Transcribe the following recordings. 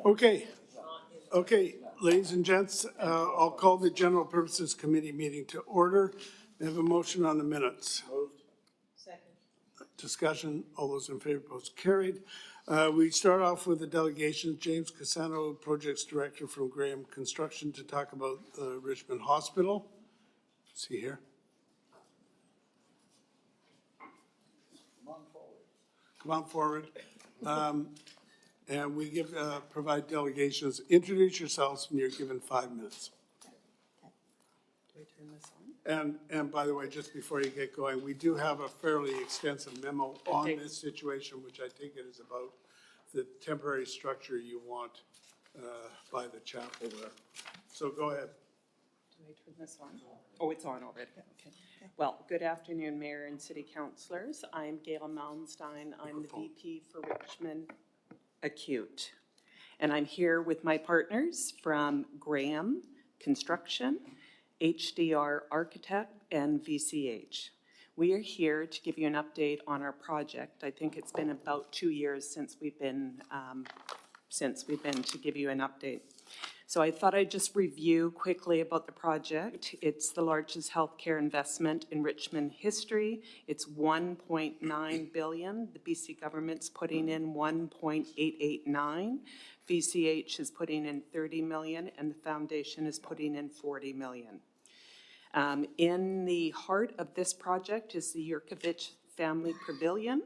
Okay, okay, ladies and gents, I'll call the General Purposes Committee meeting to order. We have a motion on the minutes. Second. Discussion, all those in favor, post carried. We start off with the delegations. James Casano, Projects Director from Graham Construction, to talk about Richmond Hospital. Is he here? Come on forward. And we provide delegations. Introduce yourselves and you're given 5 minutes. Do we turn this on? And by the way, just before you get going, we do have a fairly extensive memo on this situation, which I think it is about the temporary structure you want by the chapel there. So go ahead. Do I turn this on? Oh, it's on already. Okay. Well, good afternoon, Mayor and City Councillors. I'm Gail Malmstein. I'm the VP for Richmond Acute. And I'm here with my partners from Graham Construction, HDR Architect, and VCH. We are here to give you an update on our project. I think it's been about 2 years since we've been to give you an update. So I thought I'd just review quickly about the project. It's the largest healthcare investment in Richmond history. It's $1.9 billion. The BC government's putting in $1.889. VCH is putting in $30 million, and the foundation is putting in $40 million. In the heart of this project is the Yurkovich Family Pavilion,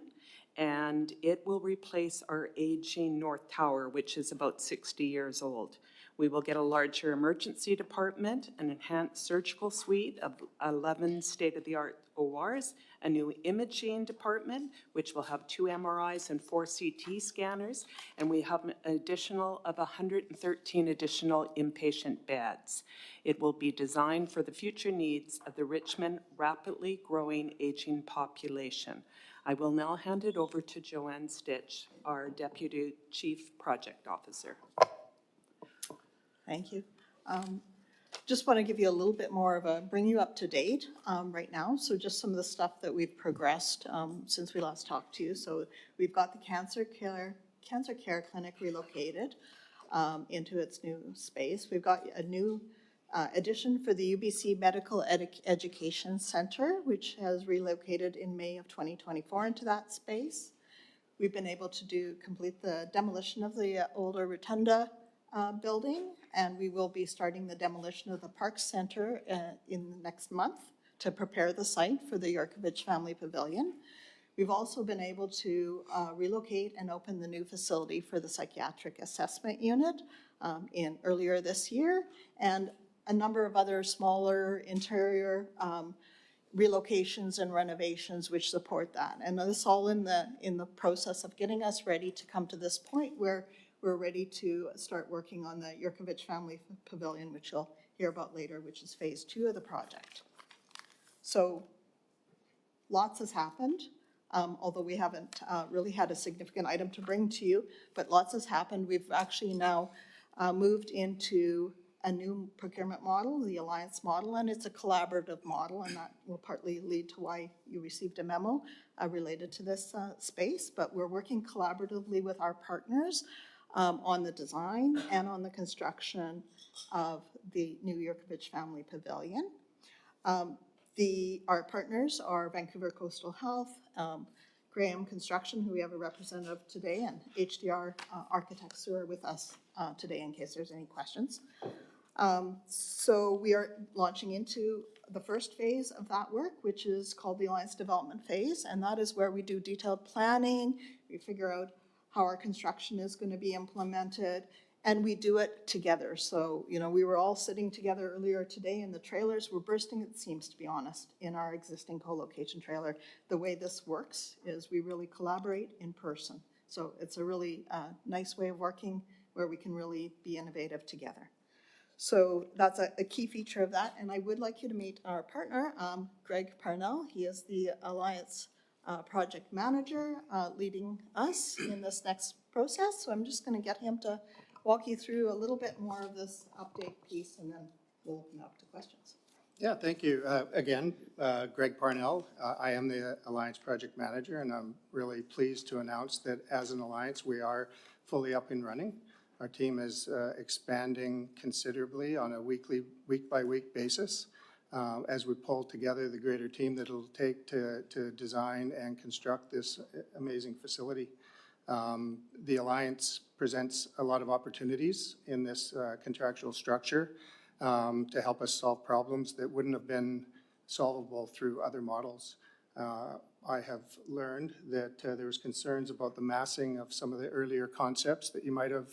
and it will replace our aging North Tower, which is about 60 years old. We will get a larger emergency department, an enhanced surgical suite of 11 state-of-the-art ORs, a new imaging department, which will have 2 MRIs and 4 CT scanners, and we have an additional of 113 additional inpatient beds. It will be designed for the future needs of the Richmond rapidly growing aging population. I will now hand it over to Joanne Stitch, our Deputy Chief Project Officer. Thank you. Just want to give you a little bit more of bring you up to date right now. So just some of the stuff that we've progressed since we last talked to you. So we've got the cancer care clinic relocated into its new space. We've got a new addition for the UBC Medical Education Center, which has relocated in May of 2024 into that space. We've been able to complete the demolition of the older Rotunda building, and we will be starting the demolition of the Park Center in the next month to prepare the site for the Yurkovich Family Pavilion. We've also been able to relocate and open the new facility for the Psychiatric Assessment Unit earlier this year, and a number of other smaller interior relocations and renovations which support that. And this all in the process of getting us ready to come to this point where we're ready to start working on the Yurkovich Family Pavilion, which you'll hear about later, which is phase 2 of the project. So lots has happened, although we haven't really had a significant item to bring to you, but lots has happened. We've actually now moved into a new procurement model, the Alliance model, and it's a collaborative model, and that will partly lead to why you received a memo related to this space. But we're working collaboratively with our partners on the design and on the construction of the new Yurkovich Family Pavilion. Our partners are Vancouver Coastal Health, Graham Construction, who we have a representative today, and HDR Architects, who are with us today in case there's any questions. So we are launching into the first phase of that work, which is called the Alliance Development Phase, and that is where we do detailed planning, we figure out how our construction is going to be implemented, and we do it together. So, you know, we were all sitting together earlier today, and the trailers were bursting at the seams, to be honest, in our existing co-location trailer. The way this works is we really collaborate in person. So it's a really nice way of working where we can really be innovative together. So that's a key feature of that, and I would like you to meet our partner, Greg Parnell. He is the Alliance project manager leading us in this next process. So I'm just going to get him to walk you through a little bit more of this update piece, and then we'll open up to questions. Yeah, thank you. Again, Greg Parnell. I am the Alliance project manager, and I'm really pleased to announce that as an Alliance, we are fully up and running. Our team is expanding considerably on a week-by-week basis as we pull together the greater team that it'll take to design and construct this amazing facility. The Alliance presents a lot of opportunities in this contractual structure to help us solve problems that wouldn't have been solvable through other models. I have learned that there was concerns about the massing of some of the earlier concepts that you might have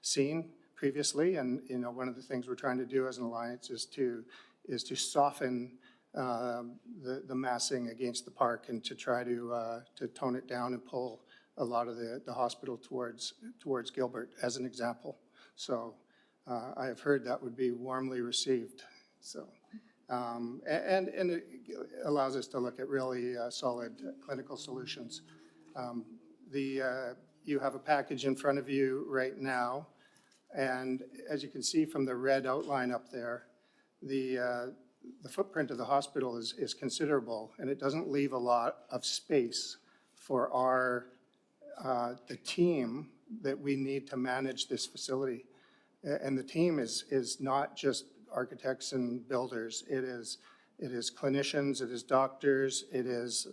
seen previously. And, you know, one of the things we're trying to do as an alliance is to soften the massing against the park and to try to tone it down and pull a lot of the hospital towards Gilbert, as an example. So I have heard that would be warmly received. So. And it allows us to look at really solid clinical solutions. You have a package in front of you right now, and as you can see from the red outline up there, the footprint of the hospital is considerable, and it doesn't leave a lot of space for the team that we need to manage this facility. And the team is not just architects and builders. It is clinicians, it is doctors, it is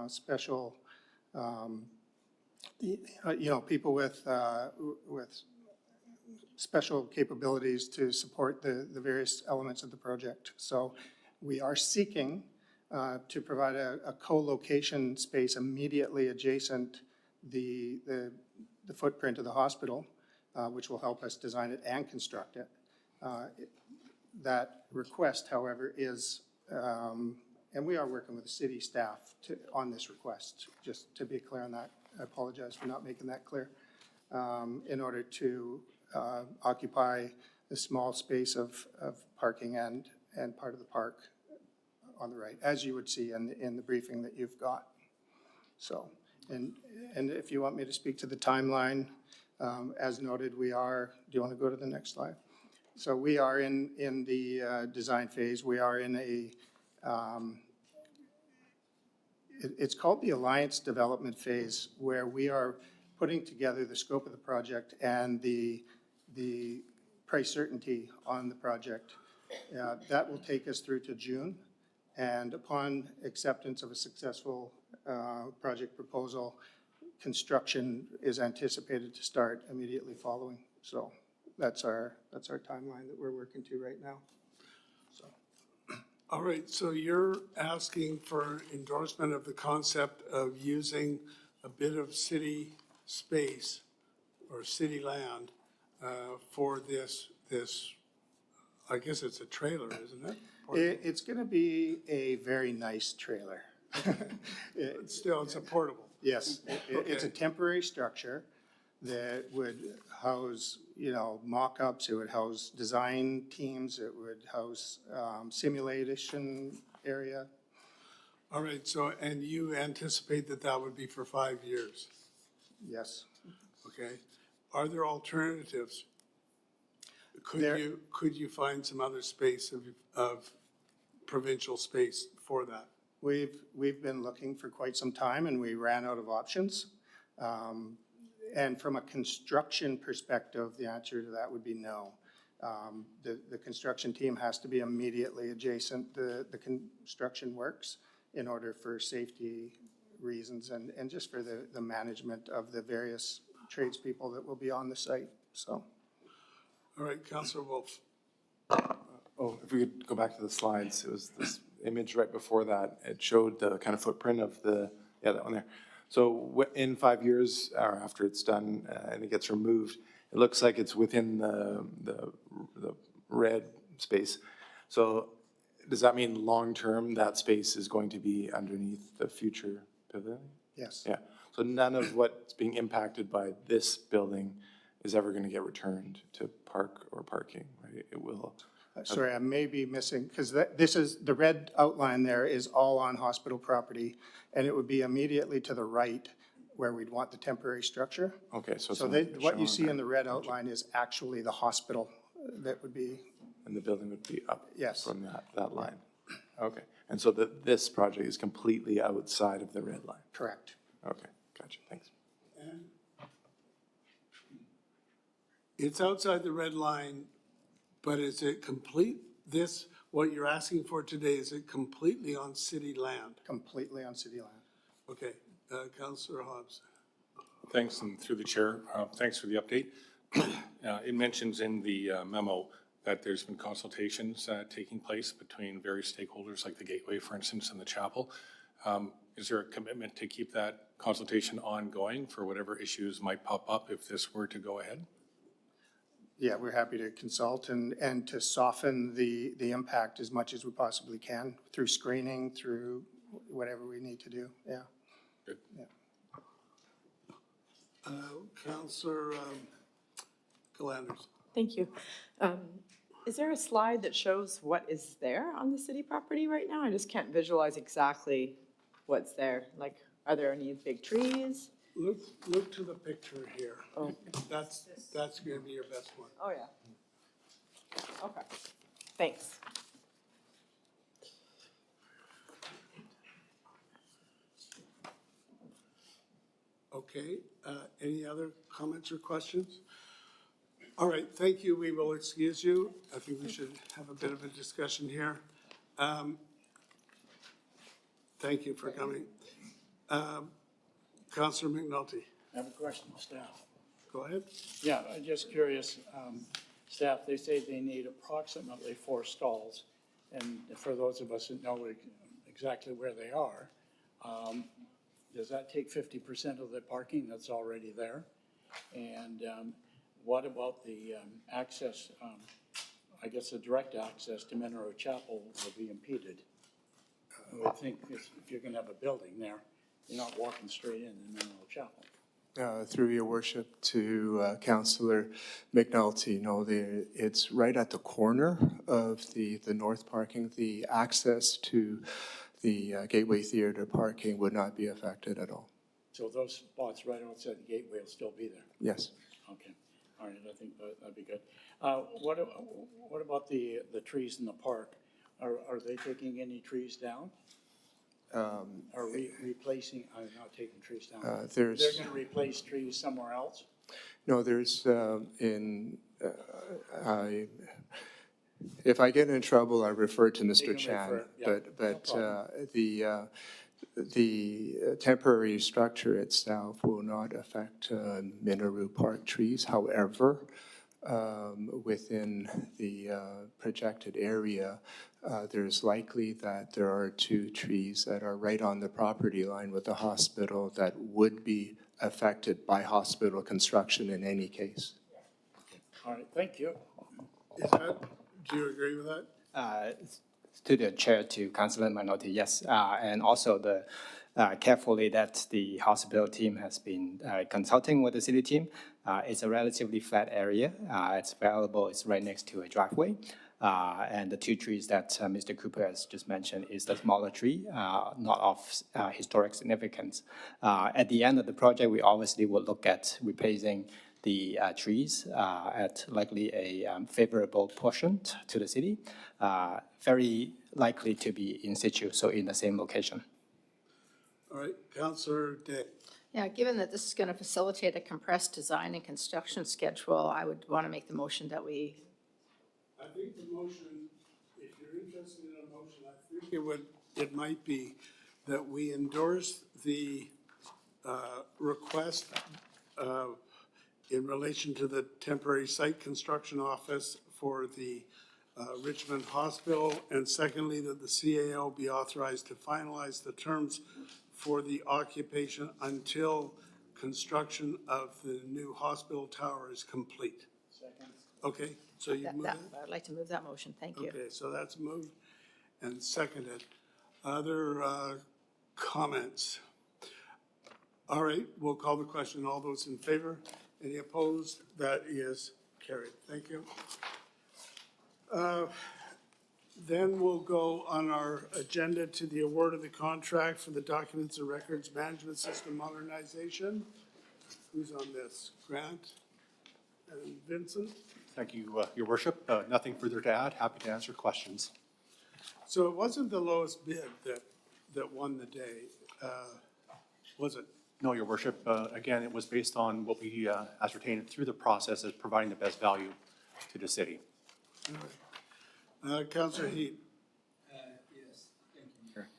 special, people with special capabilities to support the various elements of the project. So we are seeking to provide a co-location space immediately adjacent the footprint of the hospital, which will help us design it and construct it. That request, however, is, and we are working with the city staff on this request, just to be clear on that. I apologize for not making that clear. In order to occupy the small space of parking and part of the park on the right, as you would see in the briefing that you've got. So, and if you want me to speak to the timeline, as noted, do you want to go to the next slide? So we are in the design phase. We are in it's called the Alliance Development Phase, where we are putting together the scope of the project and the price certainty on the project. That will take us through to June. And upon acceptance of a successful project proposal, construction is anticipated to start immediately following. So that's our timeline that we're working to right now. So. All right, so you're asking for endorsement of the concept of using a bit of city space or city land for this, I guess it's a trailer, isn't it? It's going to be a very nice trailer. Still, it's a portable. Yes, it's a temporary structure that would house, mock-ups, it would house design teams, it would house simulation area. All right, so, and you anticipate that would be for 5 years? Yes. Okay. Are there alternatives? Could you find some other space of provincial space for that? We've been looking for quite some time, and we ran out of options. And from a construction perspective, the answer to that would be no. The construction team has to be immediately adjacent to the construction works in order for safety reasons and just for the management of the various tradespeople that will be on the site. So. All right, Councillor Wolf. Oh, if we could go back to the slides, it was this image right before that. It showed the kind of footprint of that one there. So in 5 years, or after it's done and it gets removed, it looks like it's within the red space. So does that mean long-term that space is going to be underneath the future pavilion? Yes. Yeah. So none of what's being impacted by this building is ever going to get returned to park or parking, right? It will. Sorry, I may be missing, because this is, the red outline there is all on hospital property, and it would be immediately to the right where we'd want the temporary structure. Okay, so What you see in the red outline is actually the hospital that would be. And the building would be up Yes. from that line. Okay, and so this project is completely outside of the red line? Correct. Okay, gotcha, thanks. It's outside the red line, but is it complete, what you're asking for today, is it completely on city land? Completely on city land. Okay, Councillor Hobbs. Thanks, and through the chair, thanks for the update. It mentions in the memo that there's been consultations taking place between various stakeholders, like the Gateway, for instance, and the chapel. Is there a commitment to keep that consultation ongoing for whatever issues might pop up if this were to go ahead? Yeah, we're happy to consult and to soften the impact as much as we possibly can through screening, through whatever we need to do, yeah. Good. Councillor Galanders. Thank you. Is there a slide that shows what is there on the city property right now? I just can't visualize exactly what's there. Like, are there any big trees? Look to the picture here. Oh. That's gonna be your best one. Oh, yeah. Okay, thanks. Okay, any other comments or questions? All right, thank you. We will excuse you. I think we should have a bit of a discussion here. Thank you for coming. Councillor McNulty, I have a question of staff. go ahead. Yeah, I'm just curious, staff, they say they need approximately 4 stalls. And for those of us that know exactly where they are, does that take 50% of the parking that's already there? And what about the access, I guess the direct access to Monroe Chapel will be impeded? I would think if you're gonna have a building there, you're not walking straight in Monroe Chapel. Through your worship to Councillor McNulty, no, it's right at the corner of the north parking. The access to the Gateway Theatre parking would not be affected at all. So those spots right outside the gateway will still be there? Yes. Okay, all right, I think that'd be good. What about the trees in the park? Are they taking any trees down? Are replacing, not taking trees down? They're gonna replace trees somewhere else? No, if I get in trouble, I refer to Mr. can Chan. refer, yeah, But no the temporary structure itself will not affect Minaru Park trees. However, within the projected area, there's likely that there are 2 trees that are right on the property line with the hospital that would be affected by hospital construction in any case. All right, thank you. Do you agree with that? To the chair, to Councillor McNulty, yes. And also carefully that the hospital team has been consulting with the city team. It's a relatively flat area. It's available, it's right next to a driveway. And the 2 trees that Mr. Cooper has just mentioned is the smaller tree, not of historic significance. At the end of the project, we obviously will look at replacing the trees at likely a favorable portion to the city, very likely to be in situ, so in the same location. All right, Councillor Day. Yeah, given that this is going to facilitate a compressed design and construction schedule, I would want to make the motion that we. I think the motion, if you're interested in a motion, I think it might be that we endorse the request in relation to the temporary site construction office for the Richmond Hospital, and secondly, that the CAO be authorized to finalize the terms for the occupation until construction of the new hospital tower is complete. Second. Okay, so you move it? I'd like to move that motion, thank you. Okay, so that's moved and seconded. Other comments? All right, we'll call the question. All those in favor? Any opposed? That is carried. Thank you. Then we'll go on our agenda to the award of the contract for the Documents and Records Management System modernization. Who's on this? Grant and Vincent? Thank you, Your Worship. Nothing further to add. Happy to answer questions. So it wasn't the lowest bid that won the day, was it? No, Your Worship. Again, it was based on what we ascertained through the process as providing the best value to the city. Councillor Heat. Yes, thank you, Mayor.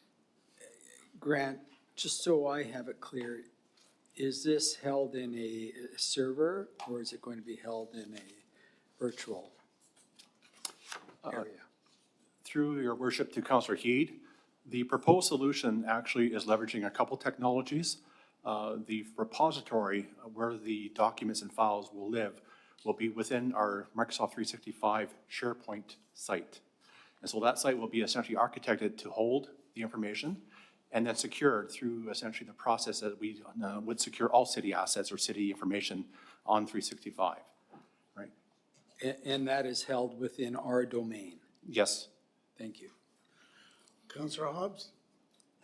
Grant, just so I have it clear, is this held in a server or is it going to be held in a virtual area? Through Your Worship to Councillor Heed, the proposed solution actually is leveraging a couple technologies. The repository where the documents and files will live will be within our Microsoft 365 SharePoint site. And so that site will be essentially architected to hold the information and then secured through essentially the process that we would secure all city assets or city information on 365, right? And that is held within our domain? Yes. Thank you. Councillor Hobbs.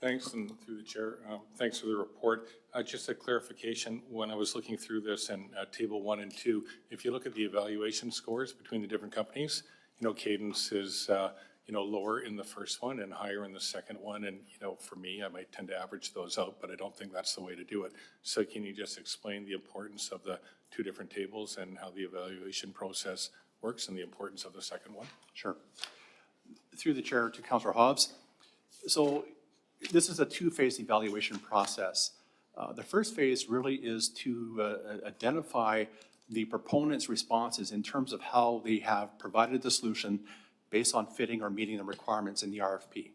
Thanks, and through the chair, thanks for the report. Just a clarification, when I was looking through this in table 1 and 2, if you look at the evaluation scores between the different companies, you know, Cadence is, you know, lower in the first one and higher in the second one. And, you know, for me, I might tend to average those out, but I don't think that's the way to do it. So can you just explain the importance of the two different tables and how the evaluation process works and the importance of the second one? Sure. Through the chair to Councillor Hobbs. So this is a two-phase evaluation process. The first phase really is to identify the proponent's responses in terms of how they have provided the solution based on fitting or meeting the requirements in the RFP.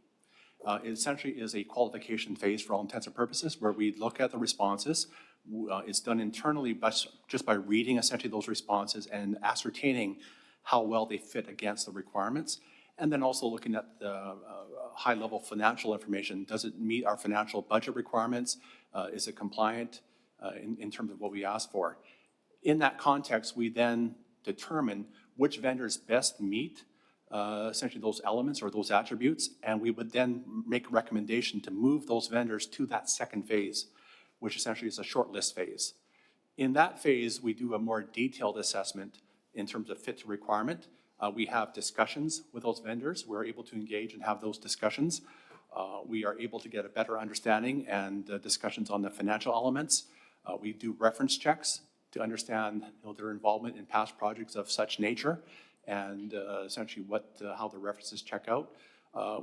It essentially is a qualification phase for all intents and purposes where we look at the responses. It's done internally just by reading essentially those responses and ascertaining how well they fit against the requirements. And then also looking at the high-level financial information. Does it meet our financial budget requirements? Is it compliant in terms of what we asked for? In that context, we then determine which vendors best meet essentially those elements or those attributes, and we would then make a recommendation to move those vendors to that second phase, which essentially is a shortlist phase. In that phase, we do a more detailed assessment in terms of fit to requirement. We have discussions with those vendors. We're able to engage and have those discussions. We are able to get a better understanding and discussions on the financial elements. We do reference checks to understand, you know, their involvement in past projects of such nature and essentially how the references check out.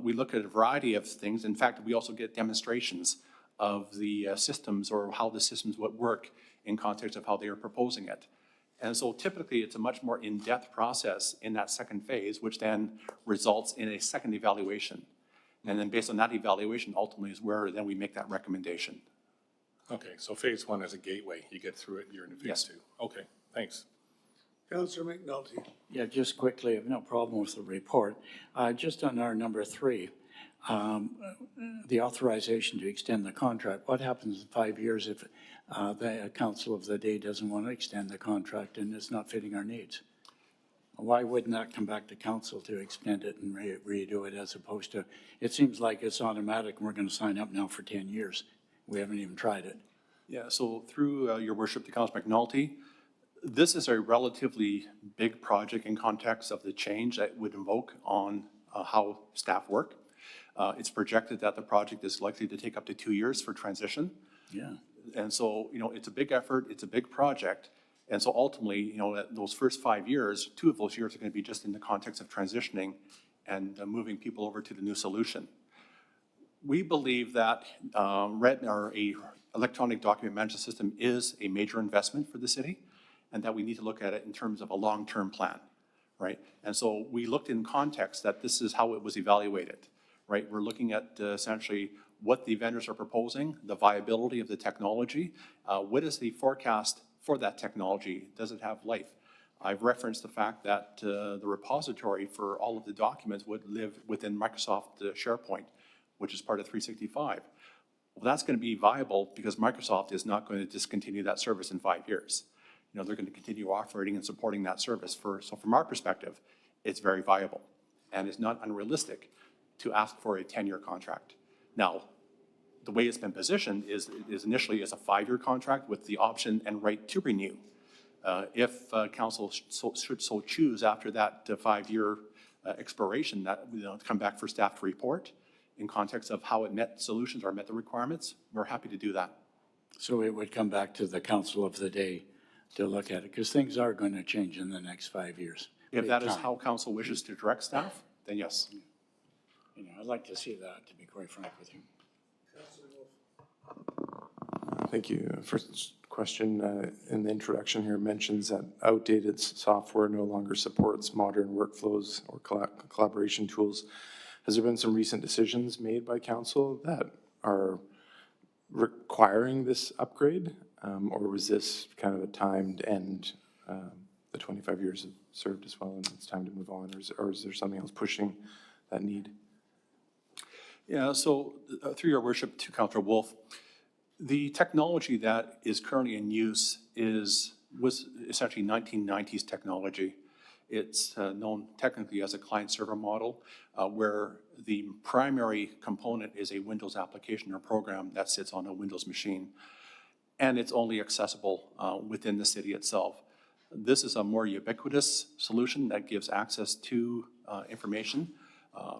We look at a variety of things. In fact, we also get demonstrations of the systems or how the systems would work in context of how they are proposing it. And so typically it's a much more in-depth process in that second phase, which then results in a second evaluation. And then based on that evaluation, ultimately is where then we make that recommendation. Okay, so phase 1 is a gateway. You get through it, you're in phase Yes. 2. Okay, thanks. Councillor McNulty. Yeah, just quickly, I have no problem with the report. Just on our number 3, the authorization to extend the contract, what happens in 5 years if the council of the day doesn't want to extend the contract and it's not fitting our needs? Why wouldn't that come back to council to extend it and redo it as opposed to, it seems like it's automatic and we're going to sign up now for 10 years. We haven't even tried it. Yeah, so through your worship to Councilor McNulty, this is a relatively big project in context of the change that would invoke on how staff work. It's projected that the project is likely to take up to 2 years for transition. Yeah. And so, you know, it's a big effort, it's a big project. And so ultimately, you know, those first 5 years, 2 of those years are going to be just in the context of transitioning and moving people over to the new solution. We believe that a electronic document management system is a major investment for the city and that we need to look at it in terms of a long-term plan, right? And so we looked in context that this is how it was evaluated, right? We're looking at essentially what the vendors are proposing, the viability of the technology, what is the forecast for that technology? Does it have life? I've referenced the fact that the repository for all of the documents would live within Microsoft SharePoint, which is part of 365. Well, that's going to be viable because Microsoft is not going to discontinue that service in 5 years. You know, they're going to continue operating and supporting that service. So from our perspective, it's very viable and it's not unrealistic to ask for a 10-year contract. Now, the way it's been positioned is initially as a 5-year contract with the option and right to renew. If council should so choose after that 5-year expiration, that come back for staff to report in context of how it met solutions or met the requirements, we're happy to do that. So it would come back to the council of the day to look at it, because things are going to change in the next 5 years. If Big that is time. how council wishes to direct staff, then yes. You know, I'd like to see that, to be quite frank with you. Thank you. First question in the introduction here mentions that outdated software no longer supports modern workflows or collaboration tools. Has there been some recent decisions made by council that are requiring this upgrade? Or was this kind of a timed end? The 25 years have served as well and it's time to move on, or is there something else pushing that need? Yeah, so through your worship to Councillor Wolf, the technology that is currently in use was essentially 1990s technology. It's known technically as a client-server model, where the primary component is a Windows application or program that sits on a Windows machine, and it's only accessible within the city itself. This is a more ubiquitous solution that gives access to information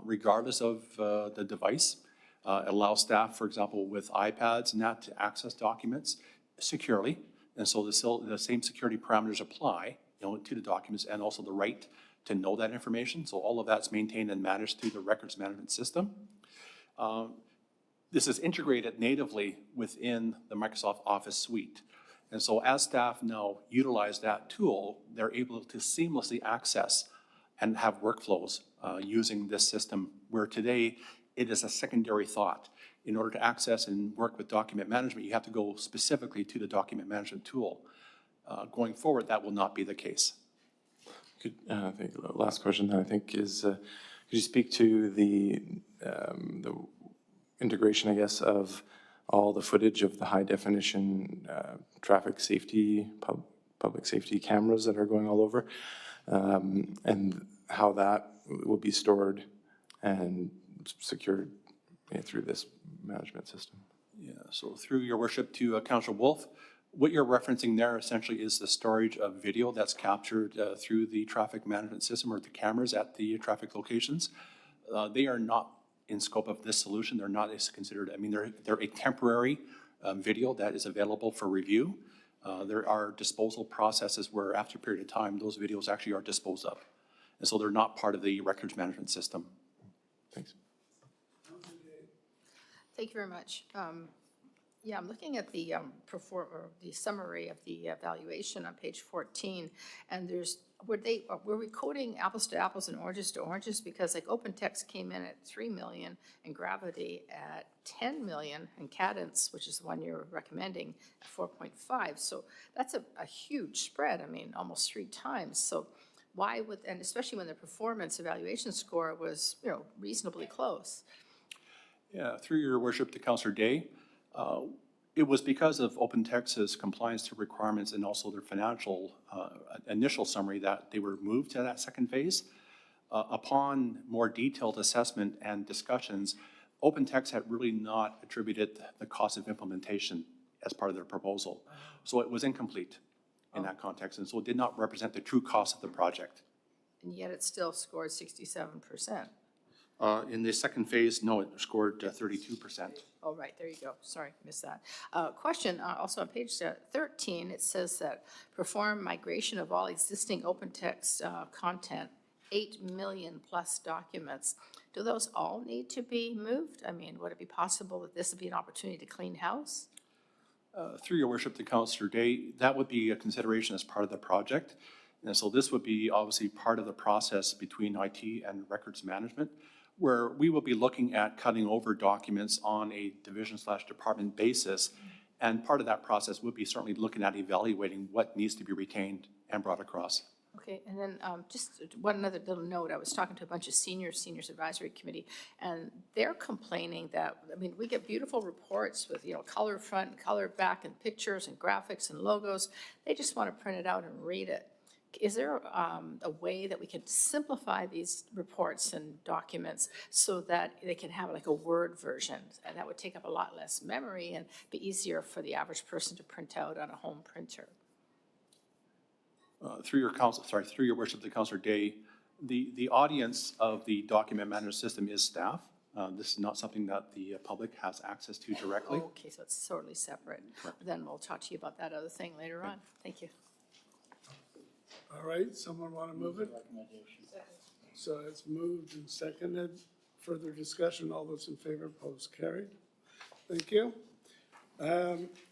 regardless of the device. It allows staff, for example, with iPads and that to access documents securely. And so the same security parameters apply, to the documents and also the right to know that information. So all of that's maintained and managed through the records management system. This is integrated natively within the Microsoft Office suite. And so as staff now utilize that tool, they're able to seamlessly access and have workflows using this system, where today it is a secondary thought. In order to access and work with document management, you have to go specifically to the document management tool. Going forward, that will not be the case. I think the last question I think is, could you speak to the integration, I guess, of all the footage of the high definition traffic safety, public safety cameras that are going all over, and how that will be stored and secured through this management system? Yeah, so through your worship to Councillor Wolf, what you're referencing there essentially is the storage of video that's captured through the traffic management system or the cameras at the traffic locations. They are not in scope of this solution. They're not as considered, they're a temporary video that is available for review. There are disposal processes where after a period of time, those videos actually are disposed of. And so they're not part of the records management system. Thanks. Thank you very much. Yeah, I'm looking at the the summary of the evaluation on page 14, and were we coding apples to apples and oranges to oranges? Because like OpenText came in at 3 million and Gravity at 10 million and Cadence, which is the one you're recommending, at 4.5. So that's a huge spread. Almost 3 times. So why would, and especially when the performance evaluation score was, reasonably close. Yeah, through your worship to Councillor Day, it was because of OpenText's compliance to requirements and also their financial initial summary that they were moved to that second phase. Upon more detailed assessment and discussions, OpenText had really not attributed the cost of implementation as part of their proposal. So it was incomplete in that context, and so it did not represent the true cost of the project. And yet it still scored 67%. In the second phase, no, it scored 32%. Oh, right, there you go. Sorry, missed that. Question, also on page 13, it says that perform migration of all existing OpenText content, 8 million plus documents. Do those all need to be moved? Would it be possible that this would be an opportunity to clean house? Through your worship to Councillor Day, that would be a consideration as part of the project. And so this would be obviously part of the process between IT and records management, where we will be looking at cutting over documents on a division/department basis. And part of that process would be certainly looking at evaluating what needs to be retained and brought across. Okay, and then just one other little note. I was talking to a bunch of seniors advisory committee, and they're complaining that, we get beautiful reports with, color front, color back, and pictures and graphics and logos. They just want to print it out and read it. Is there a way that we can simplify these reports and documents so that they can have like a Word version? And that would take up a lot less memory and be easier for the average person to print out on a home printer. Through your worship to Councillor Day, the audience of the document management system is staff. This is not something that the public has access to directly. Okay, so it's totally separate. Then we'll talk to you about that other thing later on. Thank you. All right, someone want to move it? So it's moved and seconded. Further discussion, all those in favor, opposed, carried. Thank you.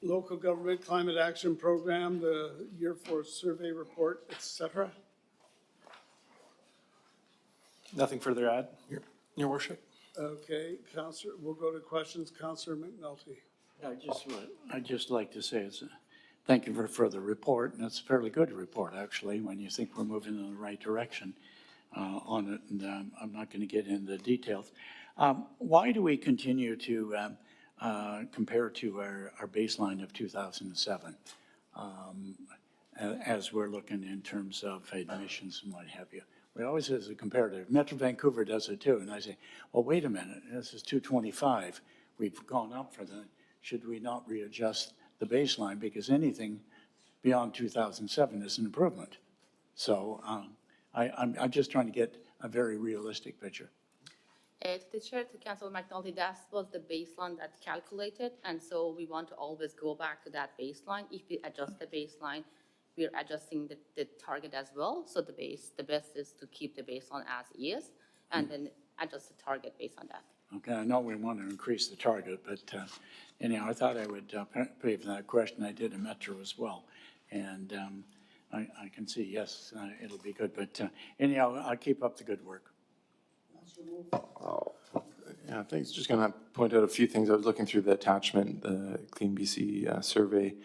Local Government Climate Action Program, the Year 4 Survey Report, et cetera. Nothing further to add, Your Worship? Okay, Counselor, we'll go to questions. Counselor McNulty. I'd just like to say thank you for the report, and it's a fairly good report, actually, when you think we're moving in the right direction on it, and I'm not going to get into the details. Why do we continue to compare to our baseline of 2007 as we're looking in terms of admissions and what have you? We always as a comparative. Metro Vancouver does it too, and I say, well, wait a minute, this is 225. We've gone up for that. Should we not readjust the baseline, because anything beyond 2007 is an improvement? So I'm just trying to get a very realistic picture. To the chair, to Councilor McNulty, that was the baseline that's calculated, and so we want to always go back to that baseline. If we adjust the baseline, we are adjusting the target as well. So the best is to keep the baseline as is, and then adjust the target based on that. Okay, I know we want to increase the target, but anyhow, I thought I would pay for that question. I did in Metro as well. And I can see, yes, it'll be good. But anyhow, I'll keep up the good work. Yeah, thanks. Just going to point out a few things. I was looking through the attachment, the Clean BC survey,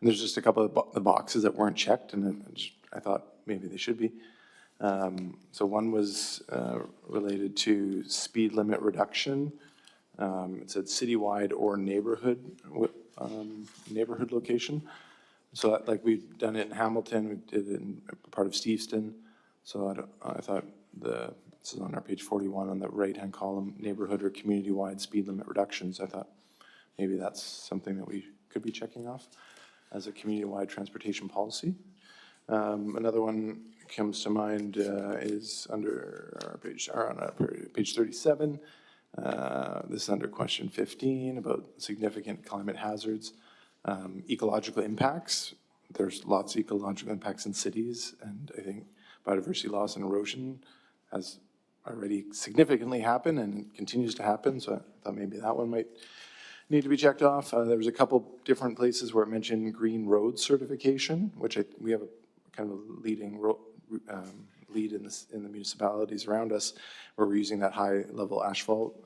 and there's just a couple of the boxes that weren't checked, and I thought maybe they should be. So one was related to speed limit reduction. It said citywide or neighborhood location. So that, like we've done it in Hamilton, we did it in part of Steveston. So I thought this is on our page 41 on the right-hand column, neighborhood or community-wide speed limit reductions. I thought maybe that's something that we could be checking off as a community-wide transportation policy. Another one comes to mind is under our page, page 37. This is under question 15 about significant climate hazards. Ecological impacts. There's lots of ecological impacts in cities, and I think biodiversity loss and erosion has already significantly happened and continues to happen, so I thought maybe that one might need to be checked off. There was a couple different places where it mentioned green road certification, which we have a kind of a leading lead in the municipalities around us, where we're using that high-level asphalt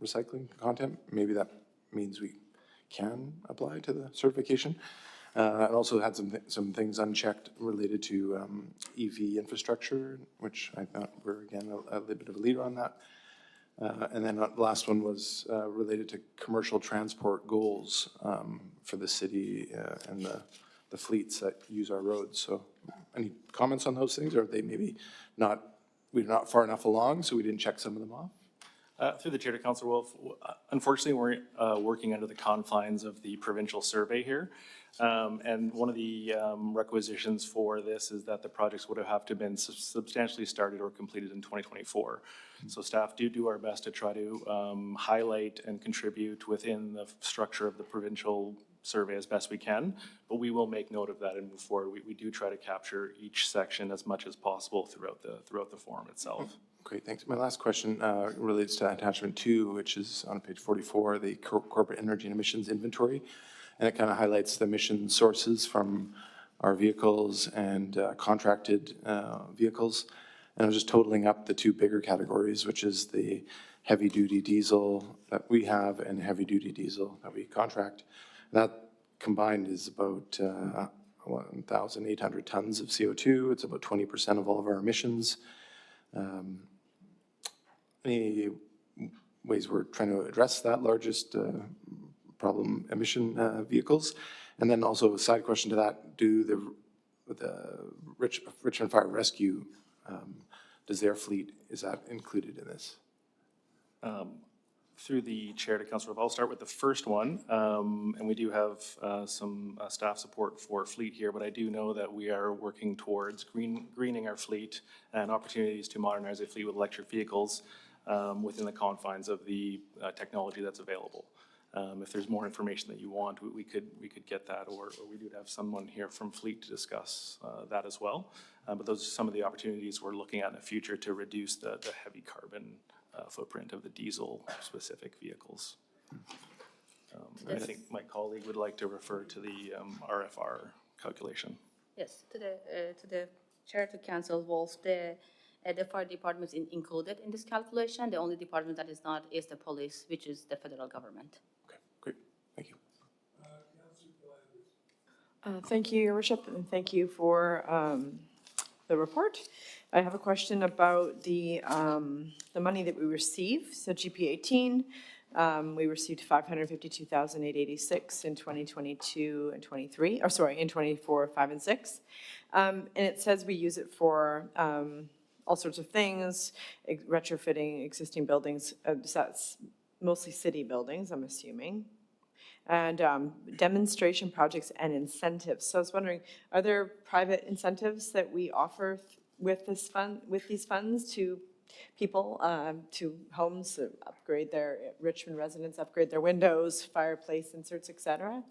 recycling content. Maybe that means we can apply to the certification. It also had some things unchecked related to EV infrastructure, which I thought were, again, a little bit of a leader on that. And then the last one was related to commercial transport goals for the city and the fleets that use our roads. So any comments on those things, or are they maybe we're not far enough along, so we didn't check some of them off? Through the chair to Councillor Wolf, unfortunately, we're working under the confines of the provincial survey here. And one of the requisitions for this is that the projects would have to have been substantially started or completed in 2024. So staff do our best to try to highlight and contribute within the structure of the provincial survey as best we can, but we will make note of that and move forward. We do try to capture each section as much as possible throughout the form itself. Great, thanks. My last question relates to attachment 2, which is on page 44, the corporate energy and emissions inventory. And it kind of highlights the emission sources from our vehicles and contracted vehicles. And I'm just totaling up the two bigger categories, which is the heavy-duty diesel that we have and heavy-duty diesel that we contract. That combined is about 1,800 tons of CO2. It's about 20% of all of our emissions. Any ways we're trying to address that largest problem emission vehicles? And then also a side question to that, do the Richmond Fire Rescue, does their fleet, is that included in this? Through the chair to Councillor, I'll start with the first one, and we do have some staff support for fleet here, but I do know that we are working towards greening our fleet and opportunities to modernize a fleet with electric vehicles. within the confines of the technology that's available. If there's more information that you want, we could get that, or we do have someone here from Fleet to discuss that as well. But those are some of the opportunities we're looking at in the future to reduce the heavy carbon footprint of the diesel-specific vehicles. And I think my colleague would like to refer to the RFR calculation. Yes, to the Chair, to Council Wolf, the fire department is included in this calculation. The only department that is not is the police, which is the federal government. Okay, great, thank you. Thank you, Your Worship, and thank you for the report. I have a question about the money that we receive. So GP 18, we received $552,886 in 2022 and 23, or sorry, in 24, 5, and 6. And it says we use it for all sorts of things, retrofitting existing buildings. So that's mostly city buildings, I'm assuming. And demonstration projects and incentives. So I was wondering, are there private incentives that we offer with this fund, with these funds to people, to homes to upgrade their, Richmond residents upgrade their windows, fireplace inserts, et cetera?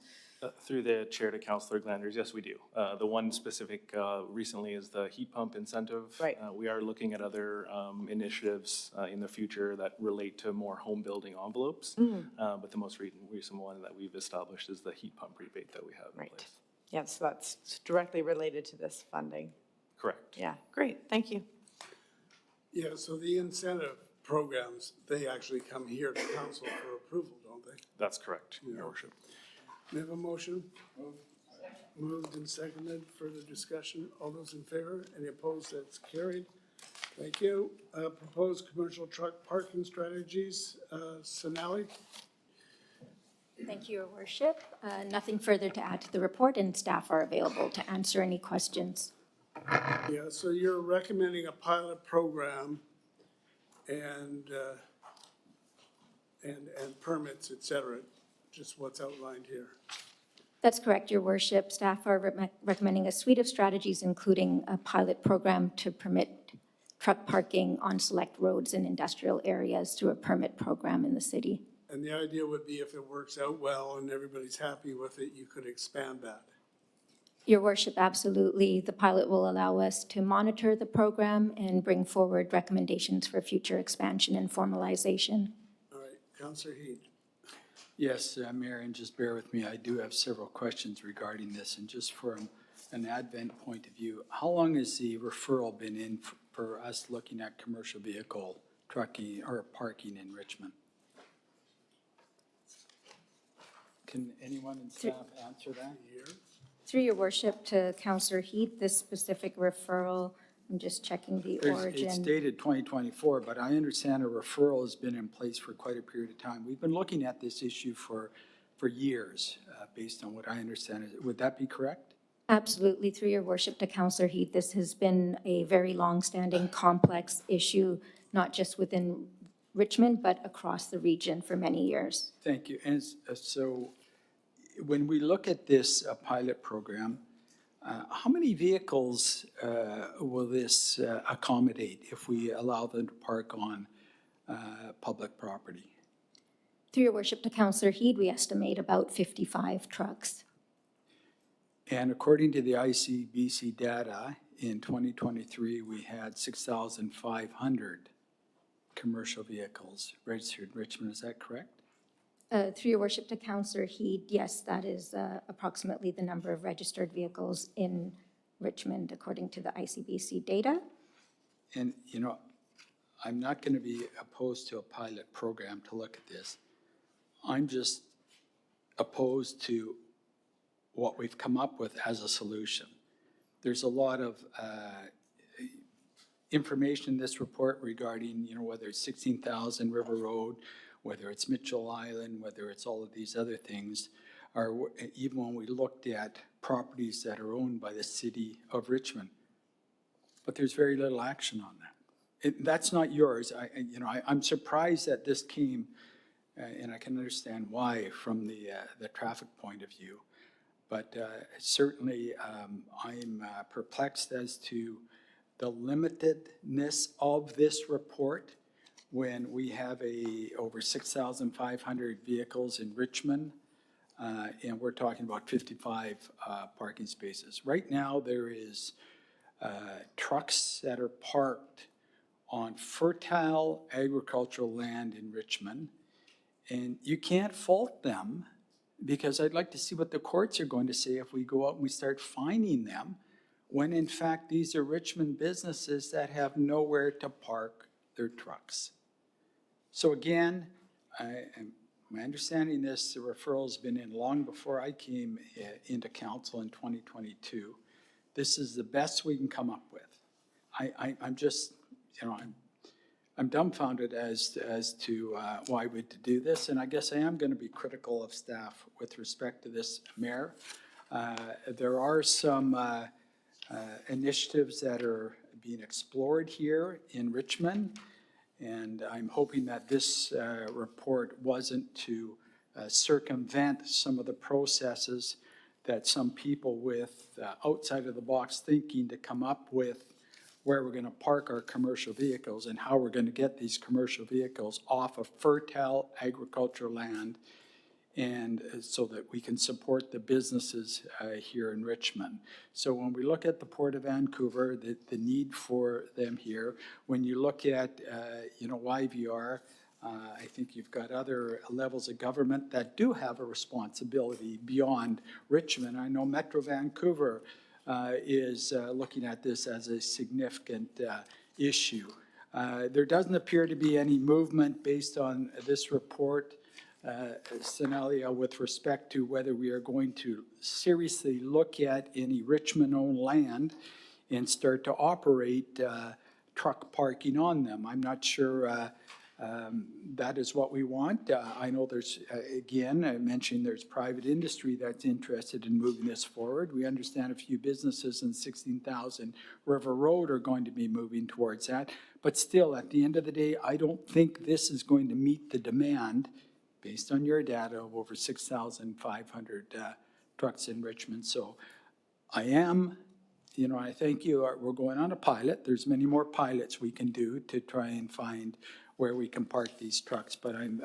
Through the Chair to Councillor Glanders, yes, we do. The one specific recently is the heat pump incentive. Right. We are looking at other initiatives in the future that relate to more home building envelopes. But the most recent one that we've established is the heat pump rebate that we have in place. Yes, that's directly related to this funding. Correct. Yeah, great, thank you. Yeah, so the incentive programs, they actually come here to council for approval, don't they? That's correct, Your Worship. We have a motion? Moved and seconded. Further discussion. All those in favor? Any opposed? That's carried. Thank you. Proposed commercial truck parking strategies. Sonali? Thank you, Your Worship. Nothing further to add to the report, and staff are available to answer any questions. Yeah, so you're recommending a pilot program and permits, et cetera, just what's outlined here. That's correct, Your Worship. Staff are recommending a suite of strategies, including a pilot program to permit truck parking on select roads in industrial areas through a permit program in the city. And the idea would be if it works out well and everybody's happy with it, you could expand that. Your Worship, absolutely. The pilot will allow us to monitor the program and bring forward recommendations for future expansion and formalization. All right, Councillor Heed. Yes, Mayor, and just bear with me, I do have several questions regarding this, and just from an Advent point of view, how long has the referral been in for us looking at commercial vehicle trucking or parking in Richmond? Can anyone in staff answer that? Through Your Worship, to Councillor Heath, this specific referral, I'm just checking the origin. It's dated 2024, but I understand a referral has been in place for quite a period of time. We've been looking at this issue for years, based on what I understand. Would that be correct? Absolutely. Through Your Worship, to Councillor Heath, this has been a very long-standing, complex issue, not just within Richmond, but across the region for many years. Thank you. And so when we look at this pilot program, how many vehicles will this accommodate if we allow them to park on public property? Through Your Worship, to Councillor Heed, we estimate about 55 trucks. And according to the ICBC data, in 2023, we had 6,500 commercial vehicles registered in Richmond. Is that correct? Through Your Worship, to Councillor Heed, yes, that is approximately the number of registered vehicles in Richmond, according to the ICBC data. And, you know, I'm not going to be opposed to a pilot program to look at this. I'm just opposed to what we've come up with as a solution. There's a lot of information in this report regarding, you know, whether it's 16,000 River Road, whether it's Mitchell Island, whether it's all of these other things, or even when we looked at properties that are owned by the city of Richmond. But there's very little action on that. That's not yours. I'm surprised that this came, and I can understand why from the traffic point of view. But certainly I'm perplexed as to the limitedness of this report when we have over 6,500 vehicles in Richmond, and we're talking about 55 parking spaces. Right now, there is trucks that are parked on fertile agricultural land in Richmond, and you can't fault them, because I'd like to see what the courts are going to say if we go out and we start fining them, when in fact these are Richmond businesses that have nowhere to park their trucks. So again, my understanding is the referral's been in long before I came into council in 2022. This is the best we can come up with. I'm just, I'm dumbfounded as to why we do this, and I guess I am going to be critical of staff with respect to this, Mayor. There are some initiatives that are being explored here in Richmond, and I'm hoping that this report wasn't to circumvent some of the processes that some people with outside of the box thinking to come up with where we're going to park our commercial vehicles and how we're going to get these commercial vehicles off of fertile agricultural land, and so that we can support the businesses here in Richmond. So when we look at the Port of Vancouver, the need for them here, when you look at, YVR, I think you've got other levels of government that do have a responsibility beyond Richmond. I know Metro Vancouver is looking at this as a significant issue. There doesn't appear to be any movement based on this report, Senalia, with respect to whether we are going to seriously look at any Richmond-owned land and start to operate truck parking on them. I'm not sure that is what we want. I know there's, again, I mentioned there's private industry that's interested in moving this forward. We understand a few businesses in 16,000 River Road are going to be moving towards that. But still, at the end of the day, I don't think this is going to meet the demand, based on your data, of over 6,500 trucks in Richmond. So I am, I thank you. We're going on a pilot. There's many more pilots we can do to try and find where we can park these trucks. But I'm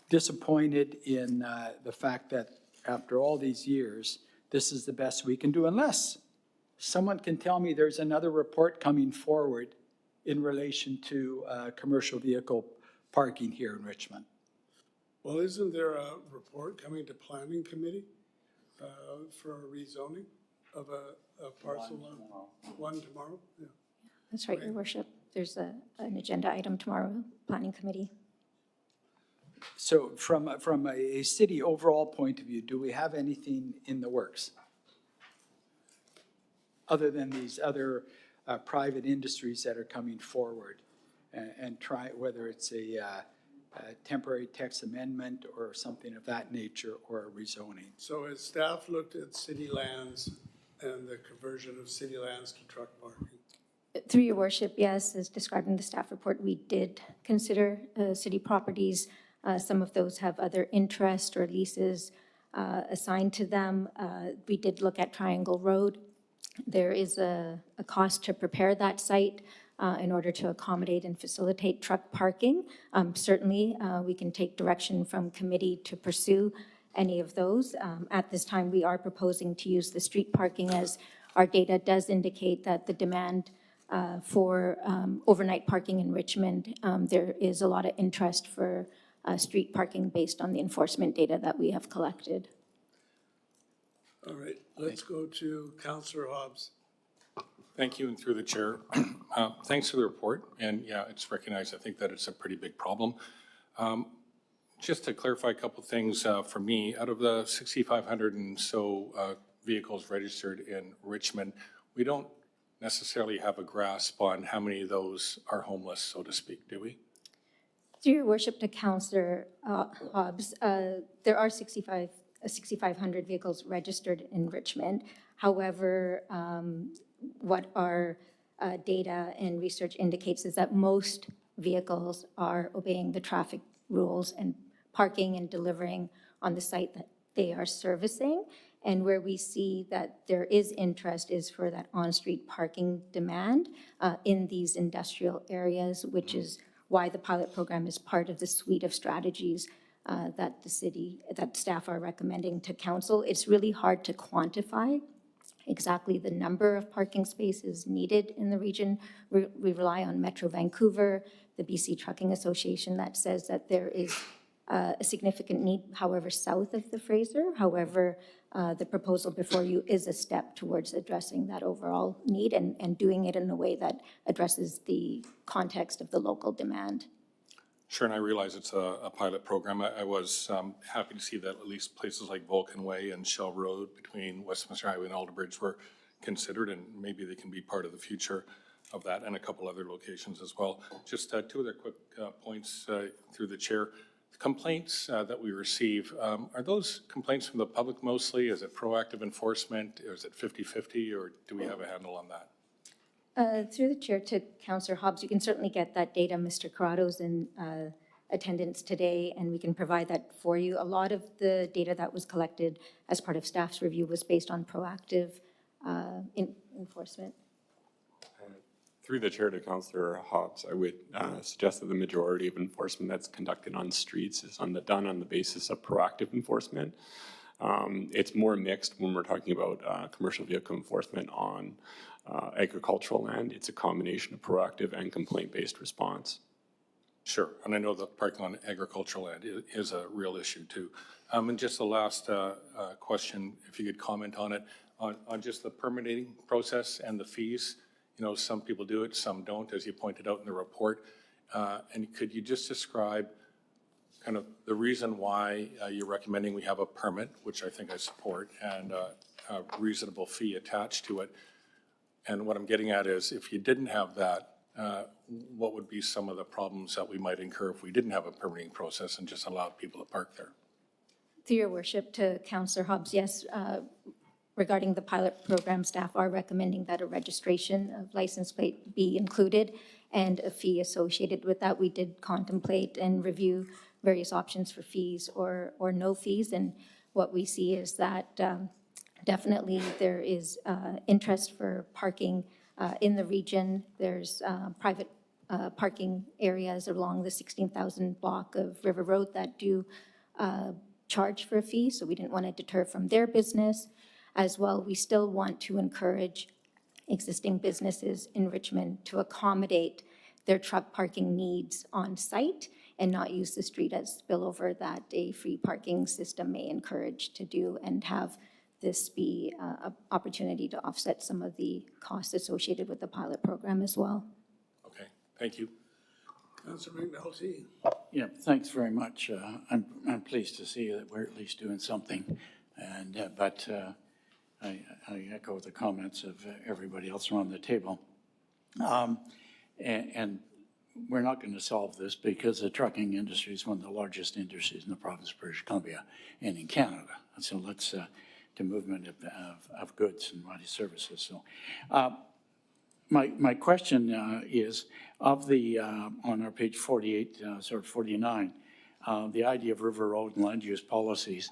disappointed in the fact that after all these years, this is the best we can do, unless someone can tell me there's another report coming forward in relation to commercial vehicle parking here in Richmond. Well, isn't there a report coming to Planning Committee for a rezoning of a parcel? One tomorrow? Yeah. That's right, Your Worship. There's an agenda item tomorrow, Planning Committee. So from a city overall point of view, do we have anything in the works? Other than these other private industries that are coming forward and try, whether it's a temporary text amendment or something of that nature, or a rezoning. So has staff looked at city lands and the conversion of city lands to truck parking? Through Your Worship, yes, as described in the staff report, we did consider city properties. Some of those have other interest or leases assigned to them. We did look at Triangle Road. There is a cost to prepare that site in order to accommodate and facilitate truck parking. Certainly, we can take direction from committee to pursue any of those. At this time, we are proposing to use the street parking, as our data does indicate that the demand for overnight parking in Richmond, there is a lot of interest for street parking based on the enforcement data that we have collected. All right, let's go to Councillor Hobbs. Thank you, and through the chair. Thanks for the report, and yeah, it's recognized. I think that it's a pretty big problem. Just to clarify a couple things for me, out of the 6,500 and so vehicles registered in Richmond, we don't necessarily have a grasp on how many of those are homeless, so to speak, do we? Through Your Worship to Councillor Hobbs, there are 6,500 vehicles registered in Richmond. However, what our data and research indicates is that most vehicles are obeying the traffic rules and parking and delivering on the site that they are servicing. And where we see that there is interest is for that on-street parking demand in these industrial areas, which is why the pilot program is part of the suite of strategies that staff are recommending to council. It's really hard to quantify exactly the number of parking spaces needed in the region. We rely on Metro Vancouver, the BC Trucking Association, that says that there is a significant need, however, south of the Fraser. However, the proposal before you is a step towards addressing that overall need and doing it in a way that addresses the context of the local demand. Sure, and I realize it's a pilot program. I was happy to see that at least places like Vulcan Way and Shell Road between Westminster Highway and Alderbridge were considered, and maybe they can be part of the future of that, and a couple other locations as well. Just two other quick points through the chair. The complaints that we receive, are those complaints from the public mostly? Is it proactive enforcement? Or is it 50-50, or do we have a handle on that? Through the chair to Councillor Hobbs, you can certainly get that data. Mr. Corrado's in attendance today, and we can provide that for you. A lot of the data that was collected as part of staff's review was based on proactive enforcement. Through the chair to Councillor Hobbs, I would suggest that the majority of enforcement that's conducted on streets is done on the basis of proactive enforcement. It's more mixed when we're talking about commercial vehicle enforcement on agricultural land. It's a combination of proactive and complaint-based response. Sure, and I know the parking on agricultural land is a real issue too. And just the last question, if you could comment on it, on just the permitting process and the fees. You know, some people do it, some don't, as you pointed out in the report. And could you just describe kind of the reason why you're recommending we have a permit, which I think I support, and a reasonable fee attached to it? And what I'm getting at is, if you didn't have that, what would be some of the problems that we might incur if we didn't have a permitting process and just allowed people to park there? Through your worship to Councillor Hobbs, yes, regarding the pilot program, staff are recommending that a registration of license plate be included and a fee associated with that. We did contemplate and review various options for fees or no fees, and what we see is that definitely there is interest for parking in the region. There's private parking areas along the 16,000 block of River Road that do charge for a fee, so we didn't want to deter from their business. As well, we still want to encourage existing businesses in Richmond to accommodate their truck parking needs on site and not use the street as spillover that a free parking system may encourage to do, and have this be an opportunity to offset some of the costs associated with the pilot program as well. Okay, thank you. Councillor McNulty. Yeah, thanks very much. I'm pleased to see that we're at least doing something, and but I echo the comments of everybody else around the table. And we're not going to solve this because the trucking industry is one of the largest industries in the province of British Columbia and in Canada. So let's, the movement of goods and body services. So my question is, of the, on our page 48, sort of 49, the idea of River Road and land use policies,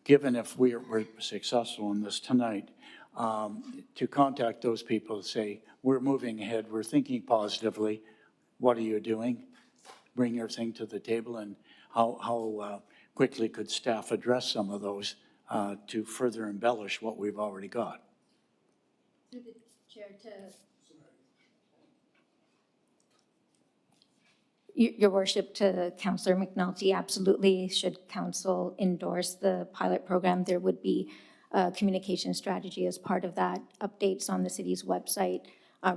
given if we're successful in this tonight, to contact those people to say, we're moving ahead, we're thinking positively, what are you doing? Bring your thing to the table, and how quickly could staff address some of those to further embellish what we've already got? Through the chair to Your Worship, to Councillor McNulty, absolutely. Should Council endorse the pilot program, there would be a communication strategy as part of that, updates on the city's website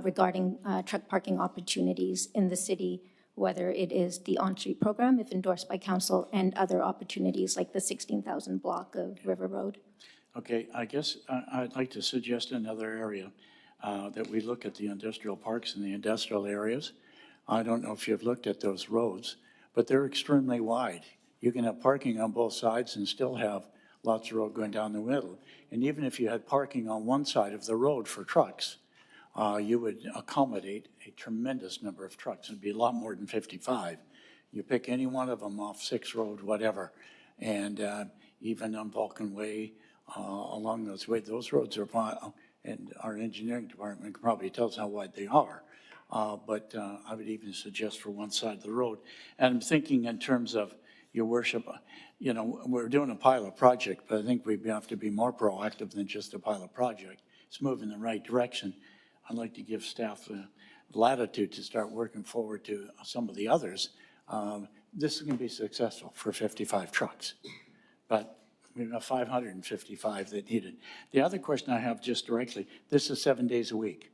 regarding truck parking opportunities in the city, whether it is the on-street program, if endorsed by Council, and other opportunities like the 16,000 block of River Road. Okay, I guess I'd like to suggest another area that we look at the industrial parks and the industrial areas. I don't know if you've looked at those roads, but they're extremely wide. You can have parking on both sides and still have lots of road going down the middle. And even if you had parking on one side of the road for trucks, you would accommodate a tremendous number of trucks. It'd be a lot more than 55. You pick any one of them off 6 Road, whatever, and even on Vulcan Way, along those ways, those roads are, and our engineering department can probably tell us how wide they are. but I would even suggest for one side of the road. And I'm thinking in terms of, your worship, you know, we're doing a pilot project, but I think we have to be more proactive than just a pilot project. It's moving in the right direction. I'd like to give staff latitude to start working forward to some of the others. This is going to be successful for 55 trucks, but we've got 555 that need it. The other question I have just directly, this is 7 days a week.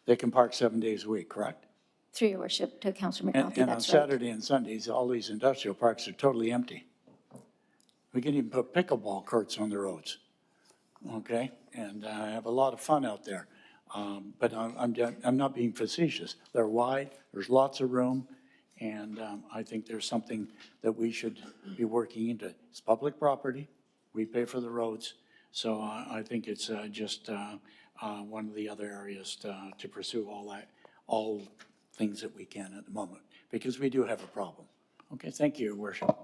They can park 7 days a week, correct? Through your worship to Councillor And McNulty, on that's right. Saturday and Sundays, all these industrial parks are totally empty. We can even put pickleball courts on the roads, okay? And have a lot of fun out there. But I'm not being facetious. They're wide, there's lots of room, and I think there's something that we should be working into. It's public property, we pay for the roads, so I think it's just one of the other areas to pursue all things that we can at the moment, because we do have a problem. Okay, thank you, Your Worship.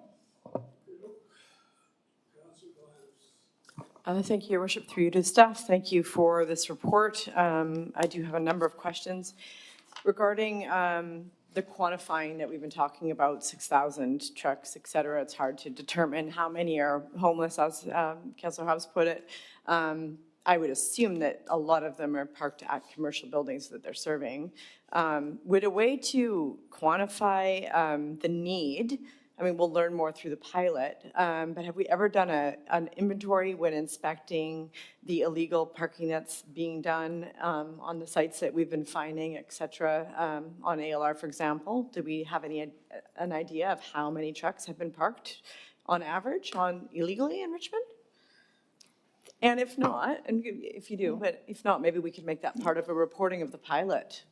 Thank you, Your Worship. Through you to staff, thank you for this report. I do have a number of questions regarding the quantifying that we've been talking about, 6,000 trucks, et cetera. It's hard to determine how many are homeless, as Councillor Hobbs put it. I would assume that a lot of them are parked at commercial buildings that they're serving. Would a way to quantify the need, I mean, we'll learn more through the pilot, but have we ever done an inventory when inspecting the illegal parking that's being done on the sites that we've been finding, et cetera, on ALR, for example? Do we have an idea of how many trucks have been parked on average illegally in Richmond? And if not, and if you do, but if not, maybe we could make that part of a reporting of the pilot.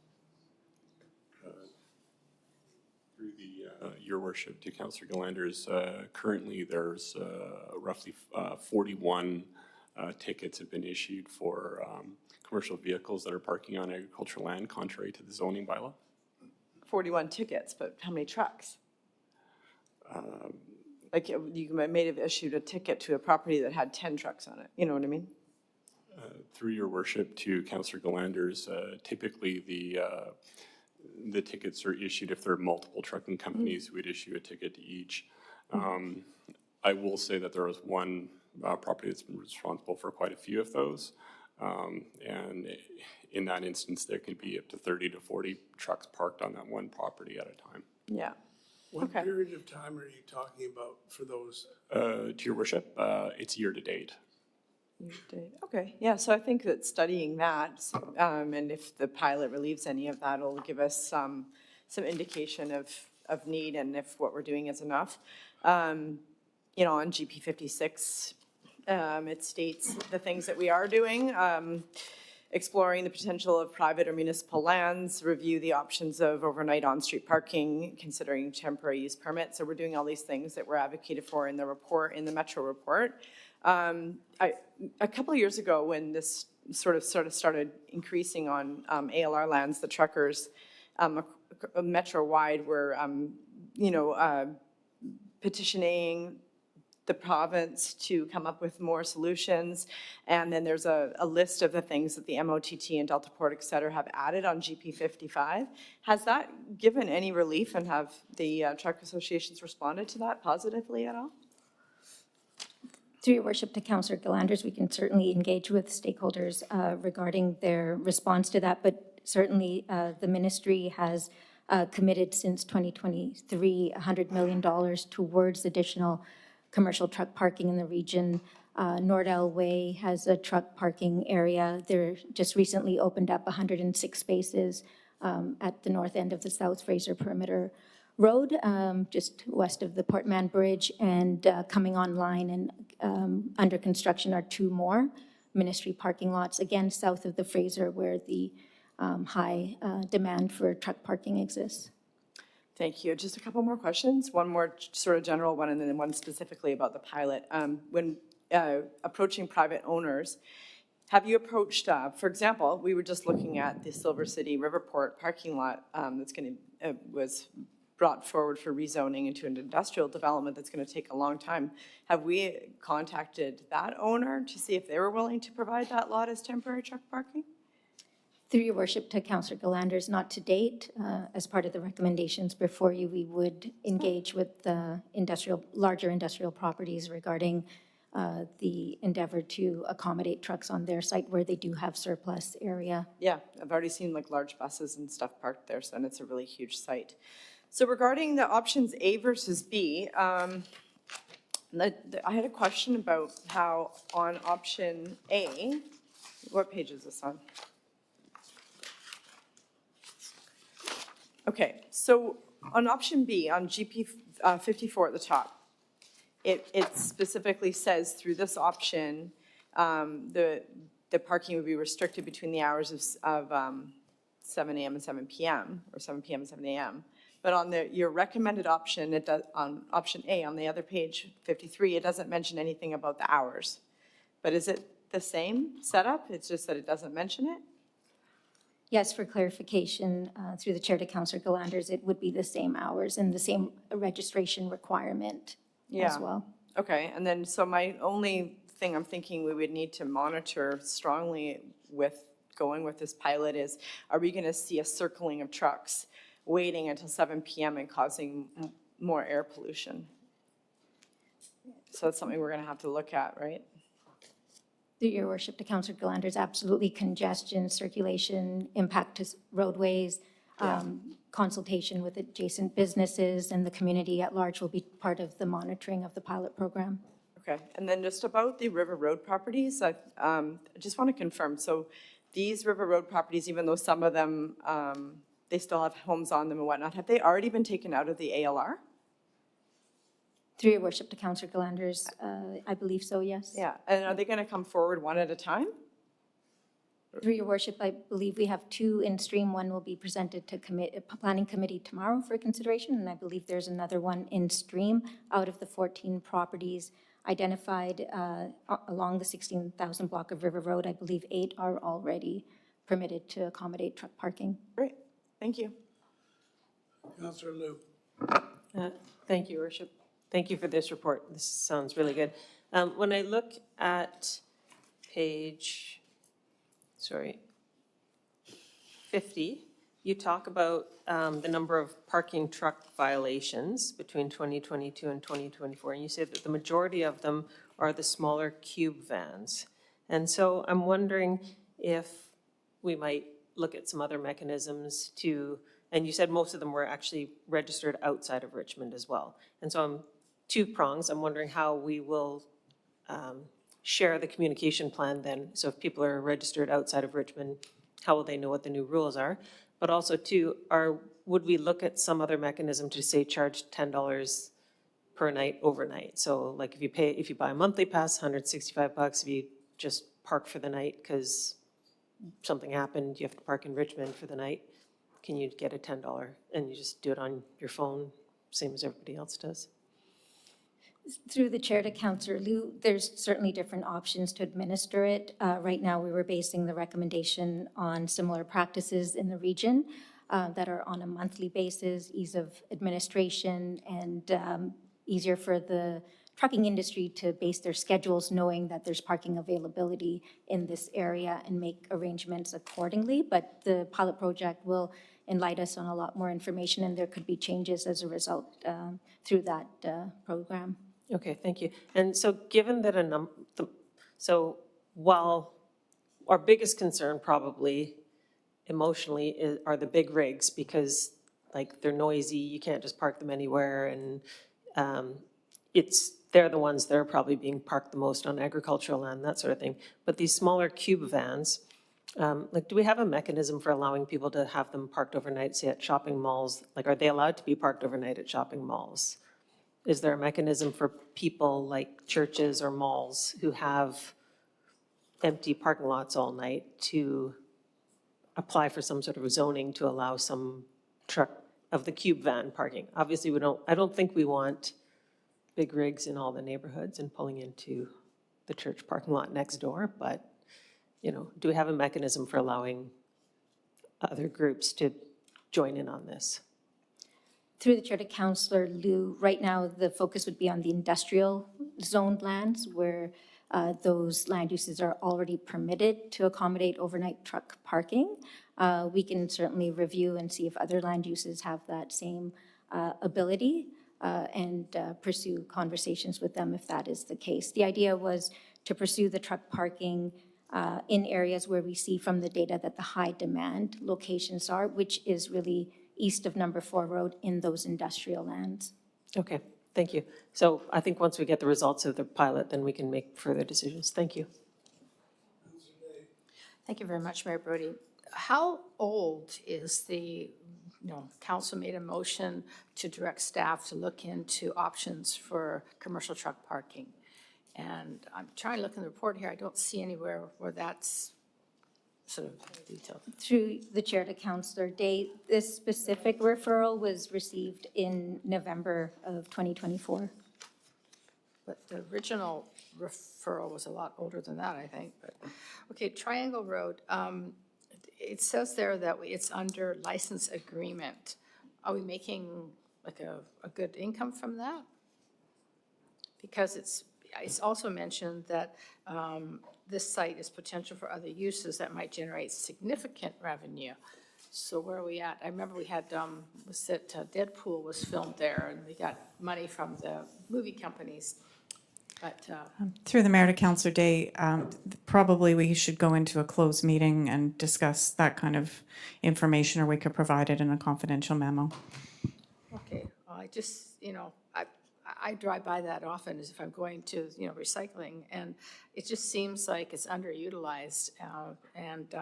Through Your Worship, to Councillor Galanders, currently there's roughly 41 tickets have been issued for commercial vehicles that are parking on agricultural land contrary to the zoning bylaw. 41 tickets, but how many trucks? Like you may have issued a ticket to a property that had 10 trucks on it. You know what I mean? Through Your Worship, to Councillor Galanders, typically the tickets are issued if there are multiple trucking companies. We'd issue a ticket to each. I will say that there was one property that's been responsible for quite a few of those. And in that instance, there can be up to 30 to 40 trucks parked on that one property at a time. Yeah. What period of time are you talking about for those? To Your Worship, it's year to date. Okay, yeah, so I think that studying that, and if the pilot relieves any of that, will give us some indication of need and if what we're doing is enough. You know, on GP 56, it states the things that we are doing. Exploring the potential of private or municipal lands, review the options of overnight on-street parking, considering temporary use permits. So we're doing all these things that were advocated for in the report, in the Metro report. A couple of years ago, when this sort of started increasing on ALR lands, the truckers Metro-wide were, petitioning the province to come up with more solutions. And then there's a list of the things that the MOTT and Deltaport, et cetera, have added on GP 55. Has that given any relief, and have the truck associations responded to that positively at all? Through your worship to Councillor Galanders, we can certainly engage with stakeholders regarding their response to that, but certainly the ministry has committed since 2023 $100 million towards additional commercial truck parking in the region. Nordell Way has a truck parking area. They're just recently opened up 106 spaces at the north end of the South Fraser Perimeter Road, just west of the Port Mann Bridge, and coming online and under construction are 2 more ministry parking lots, again, south of the Fraser, where the high demand for truck parking exists. Thank you. Just a couple more questions. One more sort of general one, and then one specifically about the pilot. When approaching private owners, have you approached, for example, we were just looking at the Silver City Riverport parking lot that's going to, was brought forward for rezoning into an industrial development that's going to take a long time. Have we contacted that owner to see if they were willing to provide that lot as temporary truck parking? Through your worship to Councillor Galanders, not to date. As part of the recommendations before you, we would engage with the larger industrial properties regarding the endeavor to accommodate trucks on their site where they do have surplus area. Yeah, I've already seen like large buses and stuff parked there, so and it's a really huge site. So regarding the options A versus B, I had a question about how on option A, what page is this on? Okay, so on option B, on GP 54 at the top, it specifically says through this option, the parking would be restricted between the hours of 7 a.m. and 7 p.m., or 7 p.m. and 7 a.m. But on your recommended option, it does, on option A, on the other page, 53, it doesn't mention anything about the hours. But is it the same setup? It's just that it doesn't mention it? Yes, for clarification, through the chair to Councillor Galanders, it would be the same hours and the same registration requirement as well. Okay, and then, so my only thing I'm thinking we would need to monitor strongly with going with this pilot is, are we going to see a circling of trucks waiting until 7 p.m. and causing more air pollution? So that's something we're going to have to look at, right? Through your worship to Councillor Galanders, absolutely congestion, circulation, impact to roadways, consultation with adjacent businesses and the community at large will be part of the monitoring of the pilot program. Okay, and then just about the River Road properties, I just want to confirm, so these River Road properties, even though some of them, they still have homes on them and whatnot, have they already been taken out of the ALR? Through your worship to Councillor Galanders, I believe so, yes. Yeah, and are they going to come forward one at a time? Through your worship, I believe we have 2 in stream. One will be presented to Planning Committee tomorrow for consideration, and I believe there's another one in stream out of the 14 properties identified along the 16,000 block of River Road. I believe 8 are already permitted to accommodate truck parking. Great, thank you. Councillor Liu. Thank you, Worship. Thank you for this report. This sounds really good. When I look at page, 50, you talk about the number of parking truck violations between 2022 and 2024, and you say that the majority of them are the smaller cube vans. And so I'm wondering if we might look at some other mechanisms to, and you said most of them were actually registered outside of Richmond as well. And so I'm 2 prongs. I'm wondering how we will share the communication plan then. So if people are registered outside of Richmond, how will they know what the new rules are? But also 2, would we look at some other mechanism to say charge $10 per night overnight? So like if you buy a monthly pass, $165, if you just park for the night because something happened, you have to park in Richmond for the night, can you get a $10 and you just do it on your phone, same as everybody else does? Through the chair to Councillor Liu, there's certainly different options to administer it. Right now, we were basing the recommendation on similar practices in the region that are on a monthly basis, ease of administration, and easier for the trucking industry to base their schedules knowing that there's parking availability in this area and make arrangements accordingly. But the pilot project will enlighten us on a lot more information, and there could be changes as a result through that program. Okay, thank you. And so given that so while our biggest concern probably emotionally are the big rigs because like they're noisy, you can't just park them anywhere, and they're the ones that are probably being parked the most on agricultural land, that sort of thing. But these smaller cube vans, like do we have a mechanism for allowing people to have them parked overnight, say at shopping malls? Like are they allowed to be parked overnight at shopping malls? Is there a mechanism for people like churches or malls who have empty parking lots all night to apply for some sort of zoning to allow some truck of the cube van parking? Obviously, I don't think we want big rigs in all the neighborhoods and pulling into the church parking lot next door, but, do we have a mechanism for allowing other groups to join in on this? Through the chair to Councillor Liu, right now the focus would be on the industrial zoned lands where those land uses are already permitted to accommodate overnight truck parking. We can certainly review and see if other land uses have that same ability and pursue conversations with them if that is the case. The idea was to pursue the truck parking in areas where we see from the data that the high demand locations are, which is really east of Number 4 Road in those industrial lands. Okay, thank you. So I think once we get the results of the pilot, then we can make further decisions. Thank you. Thank you very much, Mayor Brody. How old is the, council made a motion to direct staff to look into options for commercial truck parking. And I'm trying to look in the report here. I don't see anywhere where that's sort of detailed. Through the chair to Councillor Day, this specific referral was received in November of 2024. But the original referral was a lot older than that, I think. But okay, Triangle Road. It says there that it's under license agreement. Are we making like a good income from that? Because it's also mentioned that this site is potential for other uses that might generate significant revenue. So where are we at? I remember we had, was it Deadpool was filmed there, and we got money from the movie companies. But through the mayor to Councillor Day, probably we should go into a closed meeting and discuss that kind of information, or we could provide it in a confidential memo. okay, I just, I drive by that often as if I'm going to, recycling, and it just seems like it's underutilized, and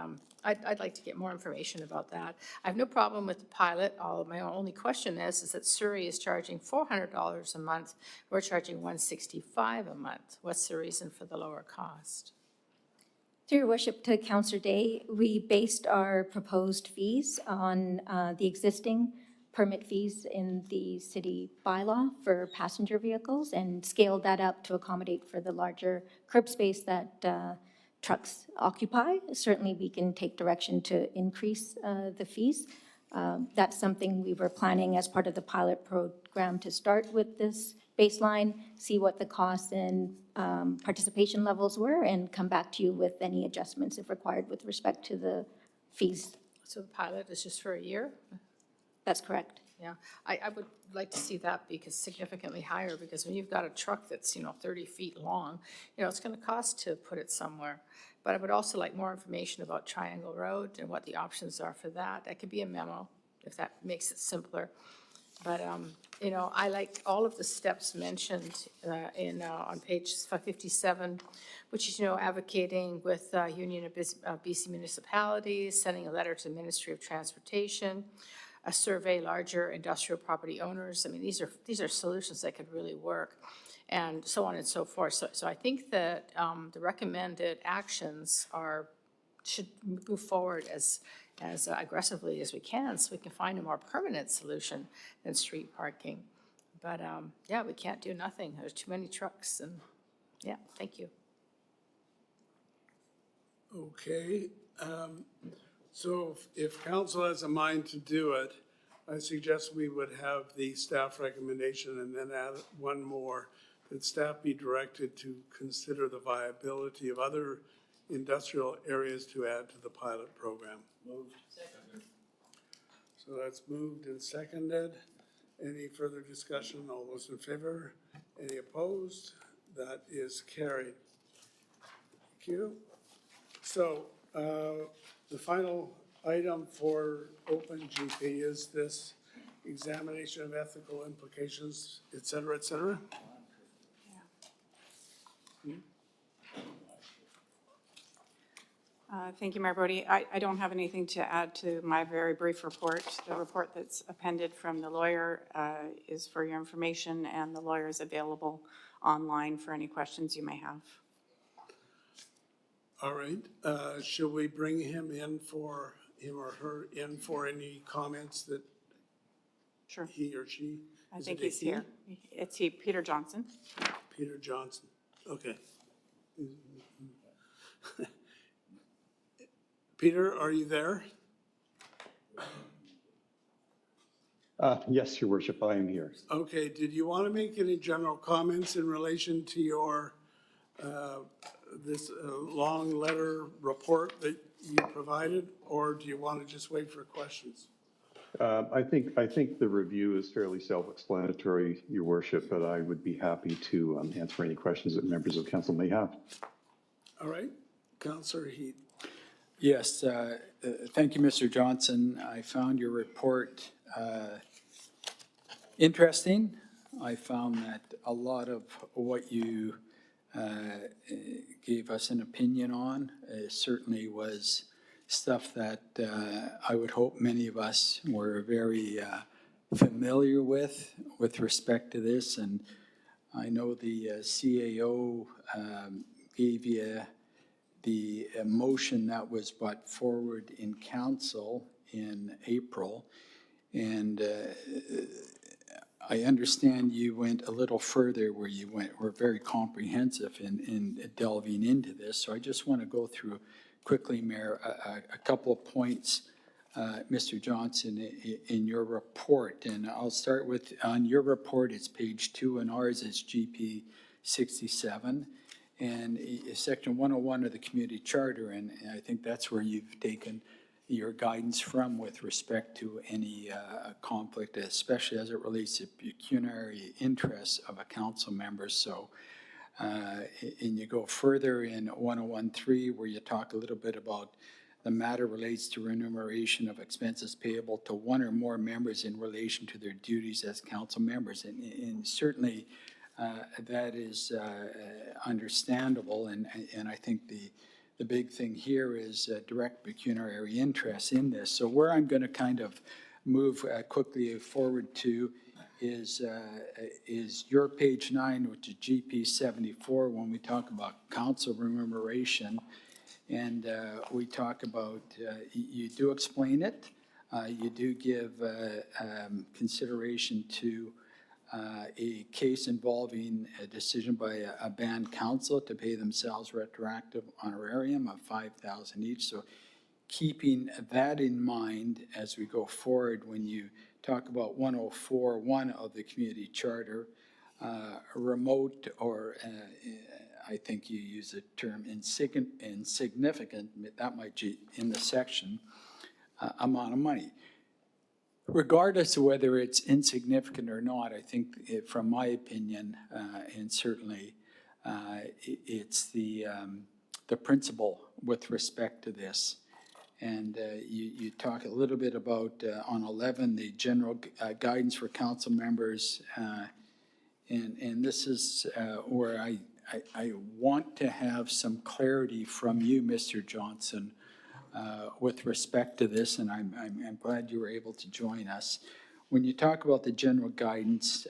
I'd like to get more information about that. I have no problem with the pilot. My only question is that Surrey is charging $400 a month. We're charging $165 a month. What's the reason for the lower cost? Through your worship to Councillor Day, we based our proposed fees on the existing permit fees in the city bylaw for passenger vehicles and scaled that up to accommodate for the larger curb space that trucks occupy. Certainly, we can take direction to increase the fees. That's something we were planning as part of the pilot program to start with this baseline, see what the costs and participation levels were, and come back to you with any adjustments if required with respect to the fees. So the pilot is just for a year? That's correct. Yeah, I would like to see that be significantly higher, because when you've got a truck that's, 30 feet long, it's going to cost to put it somewhere. But I would also like more information about Triangle Road and what the options are for that. That could be a memo, if that makes it simpler. But, I like all of the steps mentioned on page 57, which is, advocating with Union of BC Municipalities, sending a letter to the Ministry of Transportation, a survey larger industrial property owners. I mean, these are solutions that could really work, and so on and so forth. So I think that the recommended actions should move forward as aggressively as we can, so we can find a more permanent solution than street parking. But yeah, we can't do nothing. There's too many trucks, and yeah, thank you. Okay. So if council has a mind to do it, I suggest we would have the staff recommendation and then add one more, that staff be directed to consider the viability of other industrial areas to add to the pilot program. Moved. Seconded. So that's moved and seconded. Any further discussion? All those in favor? Any opposed? That is carried. Thank you. So, the final item for Open GP is this examination of ethical implications, et cetera, et cetera. Thank you, Mayor Brody. I don't have anything to add to my very brief report. The report that's appended from the lawyer is for your information, and the lawyer is available online for any questions you may have. All right, should we bring him or her in for any comments that Sure. he or she? I Is think it a he's he? here. It's he, Peter Johnson. Peter Johnson, okay. Peter, are you there? Yes, Your Worship, I am here. Okay, did you want to make any general comments in relation to your this long letter report that you provided, or do you want to just wait for questions? I think the review is fairly self-explanatory, Your Worship, but I would be happy to answer any questions that members of council may have. All right, Councillor Heath. Yes, thank you, Mr. Johnson. I found your report interesting. I found that a lot of what you gave us an opinion on certainly was stuff that I would hope many of us were very familiar with respect to this. And I know the CAO gave you the motion that was brought forward in council in April. And I understand you went a little further where you were very comprehensive in delving into this. So I just want to go through quickly, Mayor, a couple of points, Mr. Johnson, in your report. And I'll start with, on your report, it's page 2, and ours is GP 67. And section 101 of the community charter, and I think that's where you've taken your guidance from with respect to any conflict, especially as it relates to pecuniary interests of a council member. So, and you go further in 101.3, where you talk a little bit about the matter relates to remuneration of expenses payable to one or more members in relation to their duties as council members. And certainly that is understandable. And I think the big thing here is direct pecuniary interest in this. So where I'm going to kind of move quickly forward to is your page 9, which is GP 74, when we talk about council remuneration. And we talk about, you do explain it, you do give consideration to a case involving a decision by a band council to pay themselves retroactive honorarium of $5,000 each. So keeping that in mind as we go forward, when you talk about 104.1 of the community charter, remote, or I think you use the term insignificant, that might be in the section, amount of money. Regardless of whether it's insignificant or not, I think, from my opinion, and certainly it's the principle with respect to this. And you talk a little bit about, on 11, the general guidance for council members. And this is where I want to have some clarity from you, Mr. Johnson, with respect to this, and I'm glad you were able to join us. When you talk about the general guidance,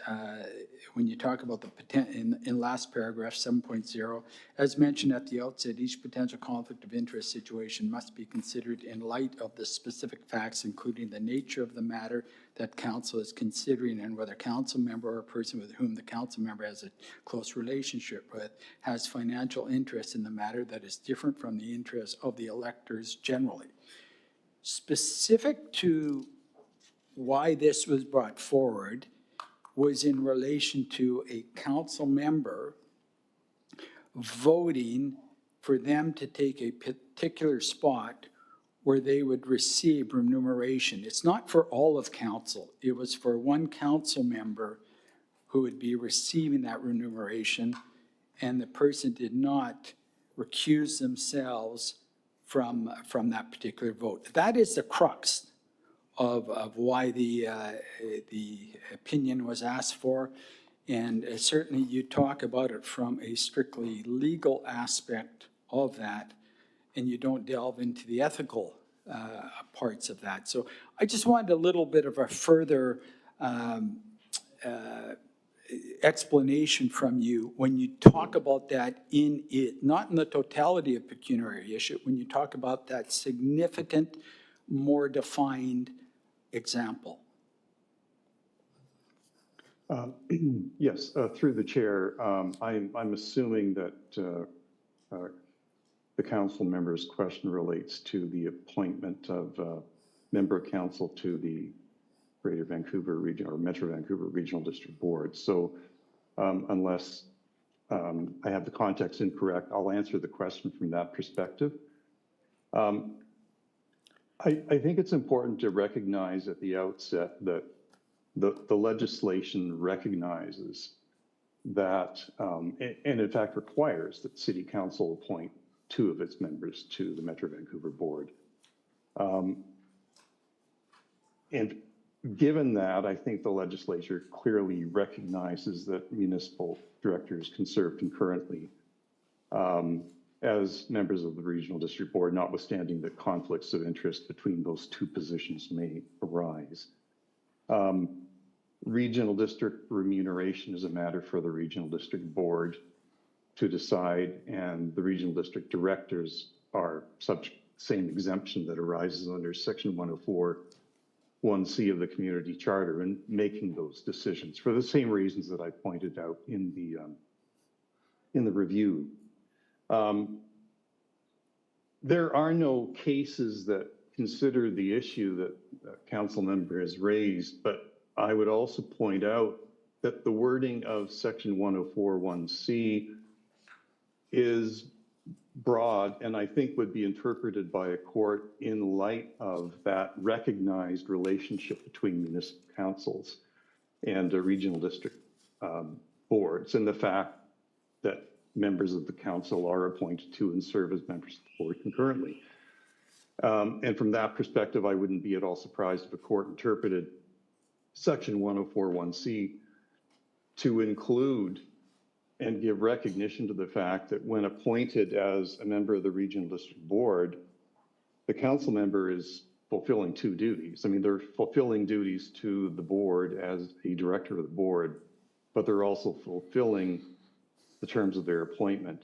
when you talk about in last paragraph 7.0, as mentioned at the outset, each potential conflict of interest situation must be considered in light of the specific facts, including the nature of the matter that council is considering and whether council member or a person with whom the council member has a close relationship with has financial interest in the matter that is different from the interest of the electors generally. Specific to why this was brought forward was in relation to a council member voting for them to take a particular spot where they would receive remuneration. It's not for all of council. It was for one council member who would be receiving that remuneration, and the person did not recuse themselves from that particular vote. That is the crux of why the opinion was asked for. And certainly you talk about it from a strictly legal aspect of that, and you don't delve into the ethical parts of that. So I just wanted a little bit of a further explanation from you when you talk about that in it, not in the totality of pecuniary issue, when you talk about that significant, more defined example. Yes, through the chair, I'm assuming that the council member's question relates to the appointment of member council to the Greater Vancouver Region or Metro Vancouver Regional District Board. So unless I have the context incorrect. I'll answer the question from that perspective. I think it's important to recognize at the outset that the legislation recognizes that, and in fact requires that City Council appoint 2 of its members to the Metro Vancouver Board. And given that, I think the legislature clearly recognizes that municipal directors can serve concurrently as members of the Regional District Board, notwithstanding that conflicts of interest between those 2 positions may arise. Regional district remuneration is a matter for the Regional District Board to decide, and the Regional District Directors are subject to the same exemption that arises under Section 104(1)(c) of the Community Charter in making those decisions for the same reasons that I pointed out in the review. There are no cases that consider the issue that the council member has raised, but I would also point out that the wording of Section 104(1)(c) is broad and I think would be interpreted by a court in light of that recognized relationship between municipal councils and regional district boards, and the fact that members of the council are appointed to and serve as members of the board concurrently. And from that perspective, I wouldn't be at all surprised if a court interpreted Section 104(1)(c) to include and give recognition to the fact that when appointed as a member of the Regional District Board, the council member is fulfilling 2 duties. I mean, they're fulfilling duties to the board as a director of the board, but they're also fulfilling the terms of their appointment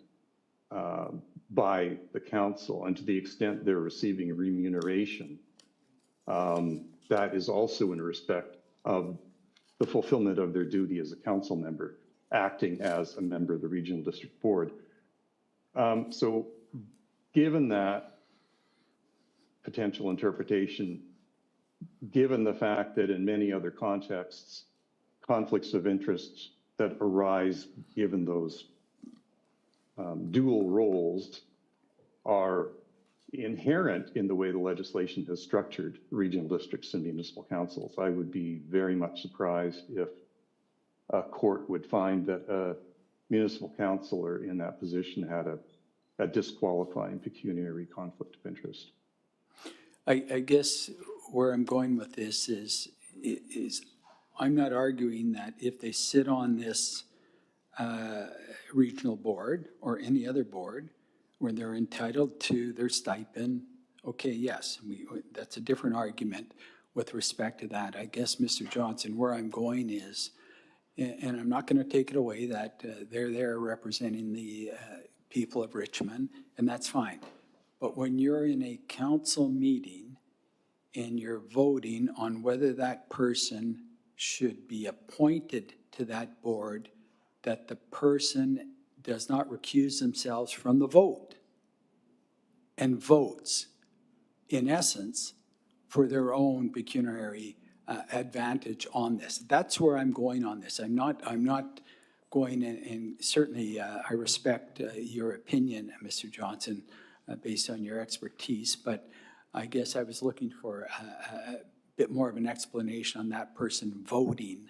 by the council. And to the extent they're receiving remuneration, that is also in respect of the fulfillment of their duty as a council member, acting as a member of the Regional District Board. So given that potential interpretation, given the fact that in many other contexts, conflicts of interest that arise given those dual roles are inherent in the way the legislation has structured regional districts and municipal councils, I would be very much surprised if a court would find that a municipal councilor in that position had a disqualifying pecuniary conflict of interest. I guess where I'm going with this is I'm not arguing that if they sit on this regional board or any other board where they're entitled to their stipend, okay, yes, that's a different argument with respect to that. I guess, Mr. Johnson, where I'm going is, and I'm not going to take it away that they're there representing the people of Richmond, and that's fine. But when you're in a council meeting and you're voting on whether that person should be appointed to that board, that the person does not recuse themselves from the vote and votes, in essence, for their own pecuniary advantage on this. That's where I'm going on this. I'm not going in, and certainly I respect your opinion, Mr. Johnson, based on your expertise, but I guess I was looking for a bit more of an explanation on that person voting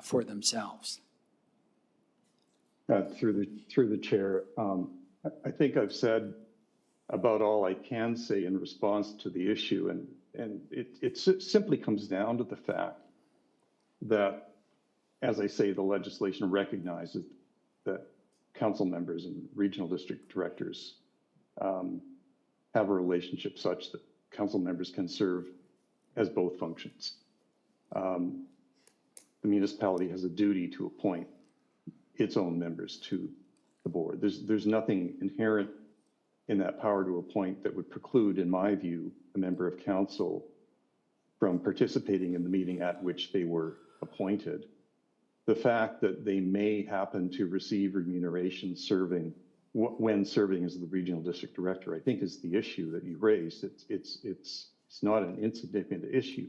for themselves. Through the chair, I think I've said about all I can say in response to the issue, and it simply comes down to the fact that, as I say, the legislation recognizes that council members and regional district directors have a relationship such that council members can serve as both functions. The municipality has a duty to appoint its own members to the board. There's nothing inherent in that power to appoint that would preclude, in my view, a member of council from participating in the meeting at which they were appointed. The fact that they may happen to receive remuneration when serving as the regional district director, I think is the issue that you raised. It's not an insignificant issue.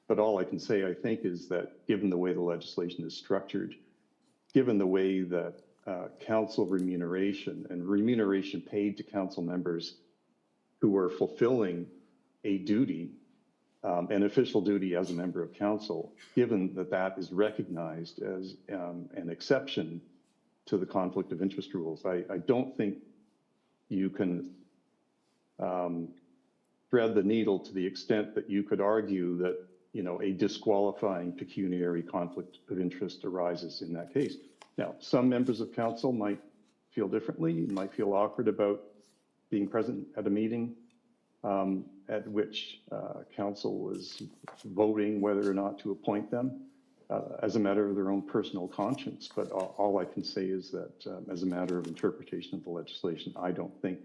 But all I can say, I think, is that given the way the legislation is structured, given the way that council remuneration and remuneration paid to council members who are fulfilling a duty, an official duty as a member of council, given that that is recognized as an exception to the conflict of interest rules. I don't think you can thread the needle to the extent that you could argue that, you know, a disqualifying pecuniary conflict of interest arises in that case. Now, some members of council might feel differently, might feel awkward about being present at a meeting at which council was voting whether or not to appoint them as a matter of their own personal conscience. But all I can say is that as a matter of interpretation of the legislation, I don't think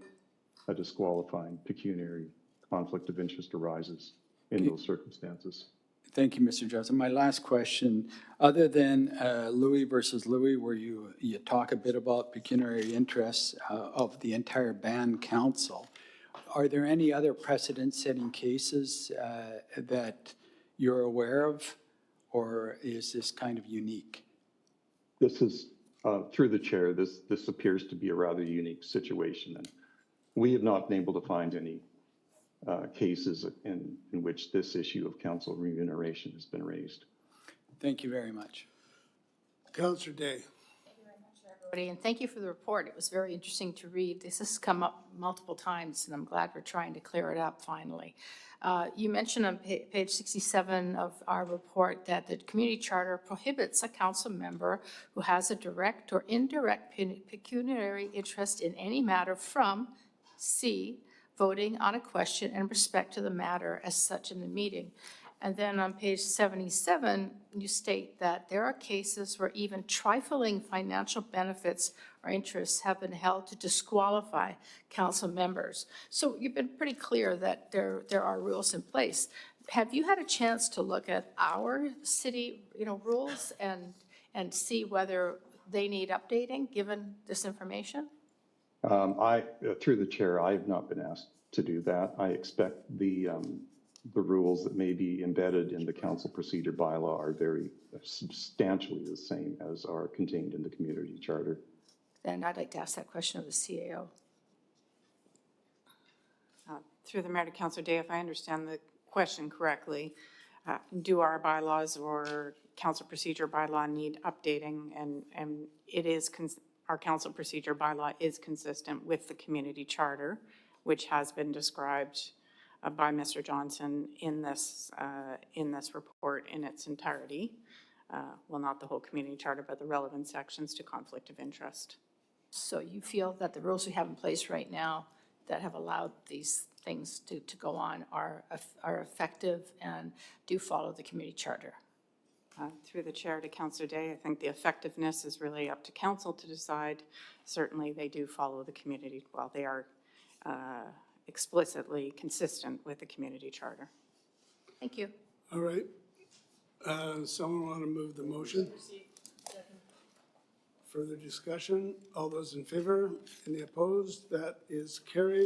a disqualifying pecuniary conflict of interest arises in those circumstances. Thank you, Mr. Johnson. My last question, other than Louis versus Louis, where you talk a bit about pecuniary interests of the entire band council, are there any other precedent-setting cases that you're aware of, or is this kind of unique? This is, through the chair, this appears to be a rather unique situation. And we have not been able to find any cases in which this issue of council remuneration has been raised. Thank you very much. Councillor Day. And thank you for the report. It was very interesting to read. This has come up multiple times, and I'm glad we're trying to clear it up finally. You mentioned on page 67 of our report that the community charter prohibits a council member who has a direct or indirect pecuniary interest in any matter from C, voting on a question in respect to the matter as such in the meeting. And then on page 77, you state that there are cases where even trifling financial benefits or interests have been held to disqualify council members. So you've been pretty clear that there are rules in place. Have you had a chance to look at our city, rules and see whether they need updating given this information? Through the chair, I have not been asked to do that. I expect the rules that may be embedded in the council procedure bylaw are very substantially the same as are contained in the community charter. Then I'd like to ask that question of the CAO. Through the mayor to Councillor Day, if I understand the question correctly, do our bylaws or council procedure bylaw need updating? And it is, our council procedure bylaw is consistent with the community charter, which has been described by Mr. Johnson in this report in its entirety. Well, not the whole community charter, but the relevant sections to conflict of interest. So you feel that the rules we have in place right now that have allowed these things to go on are effective and do follow the community charter? Through the chair to Councillor Day, I think the effectiveness is really up to council to decide. Certainly they do follow the community, well, they are explicitly consistent with the community charter. Thank you. All right. Someone want to move the motion? Further discussion? All those in favor? Any opposed? That is carried.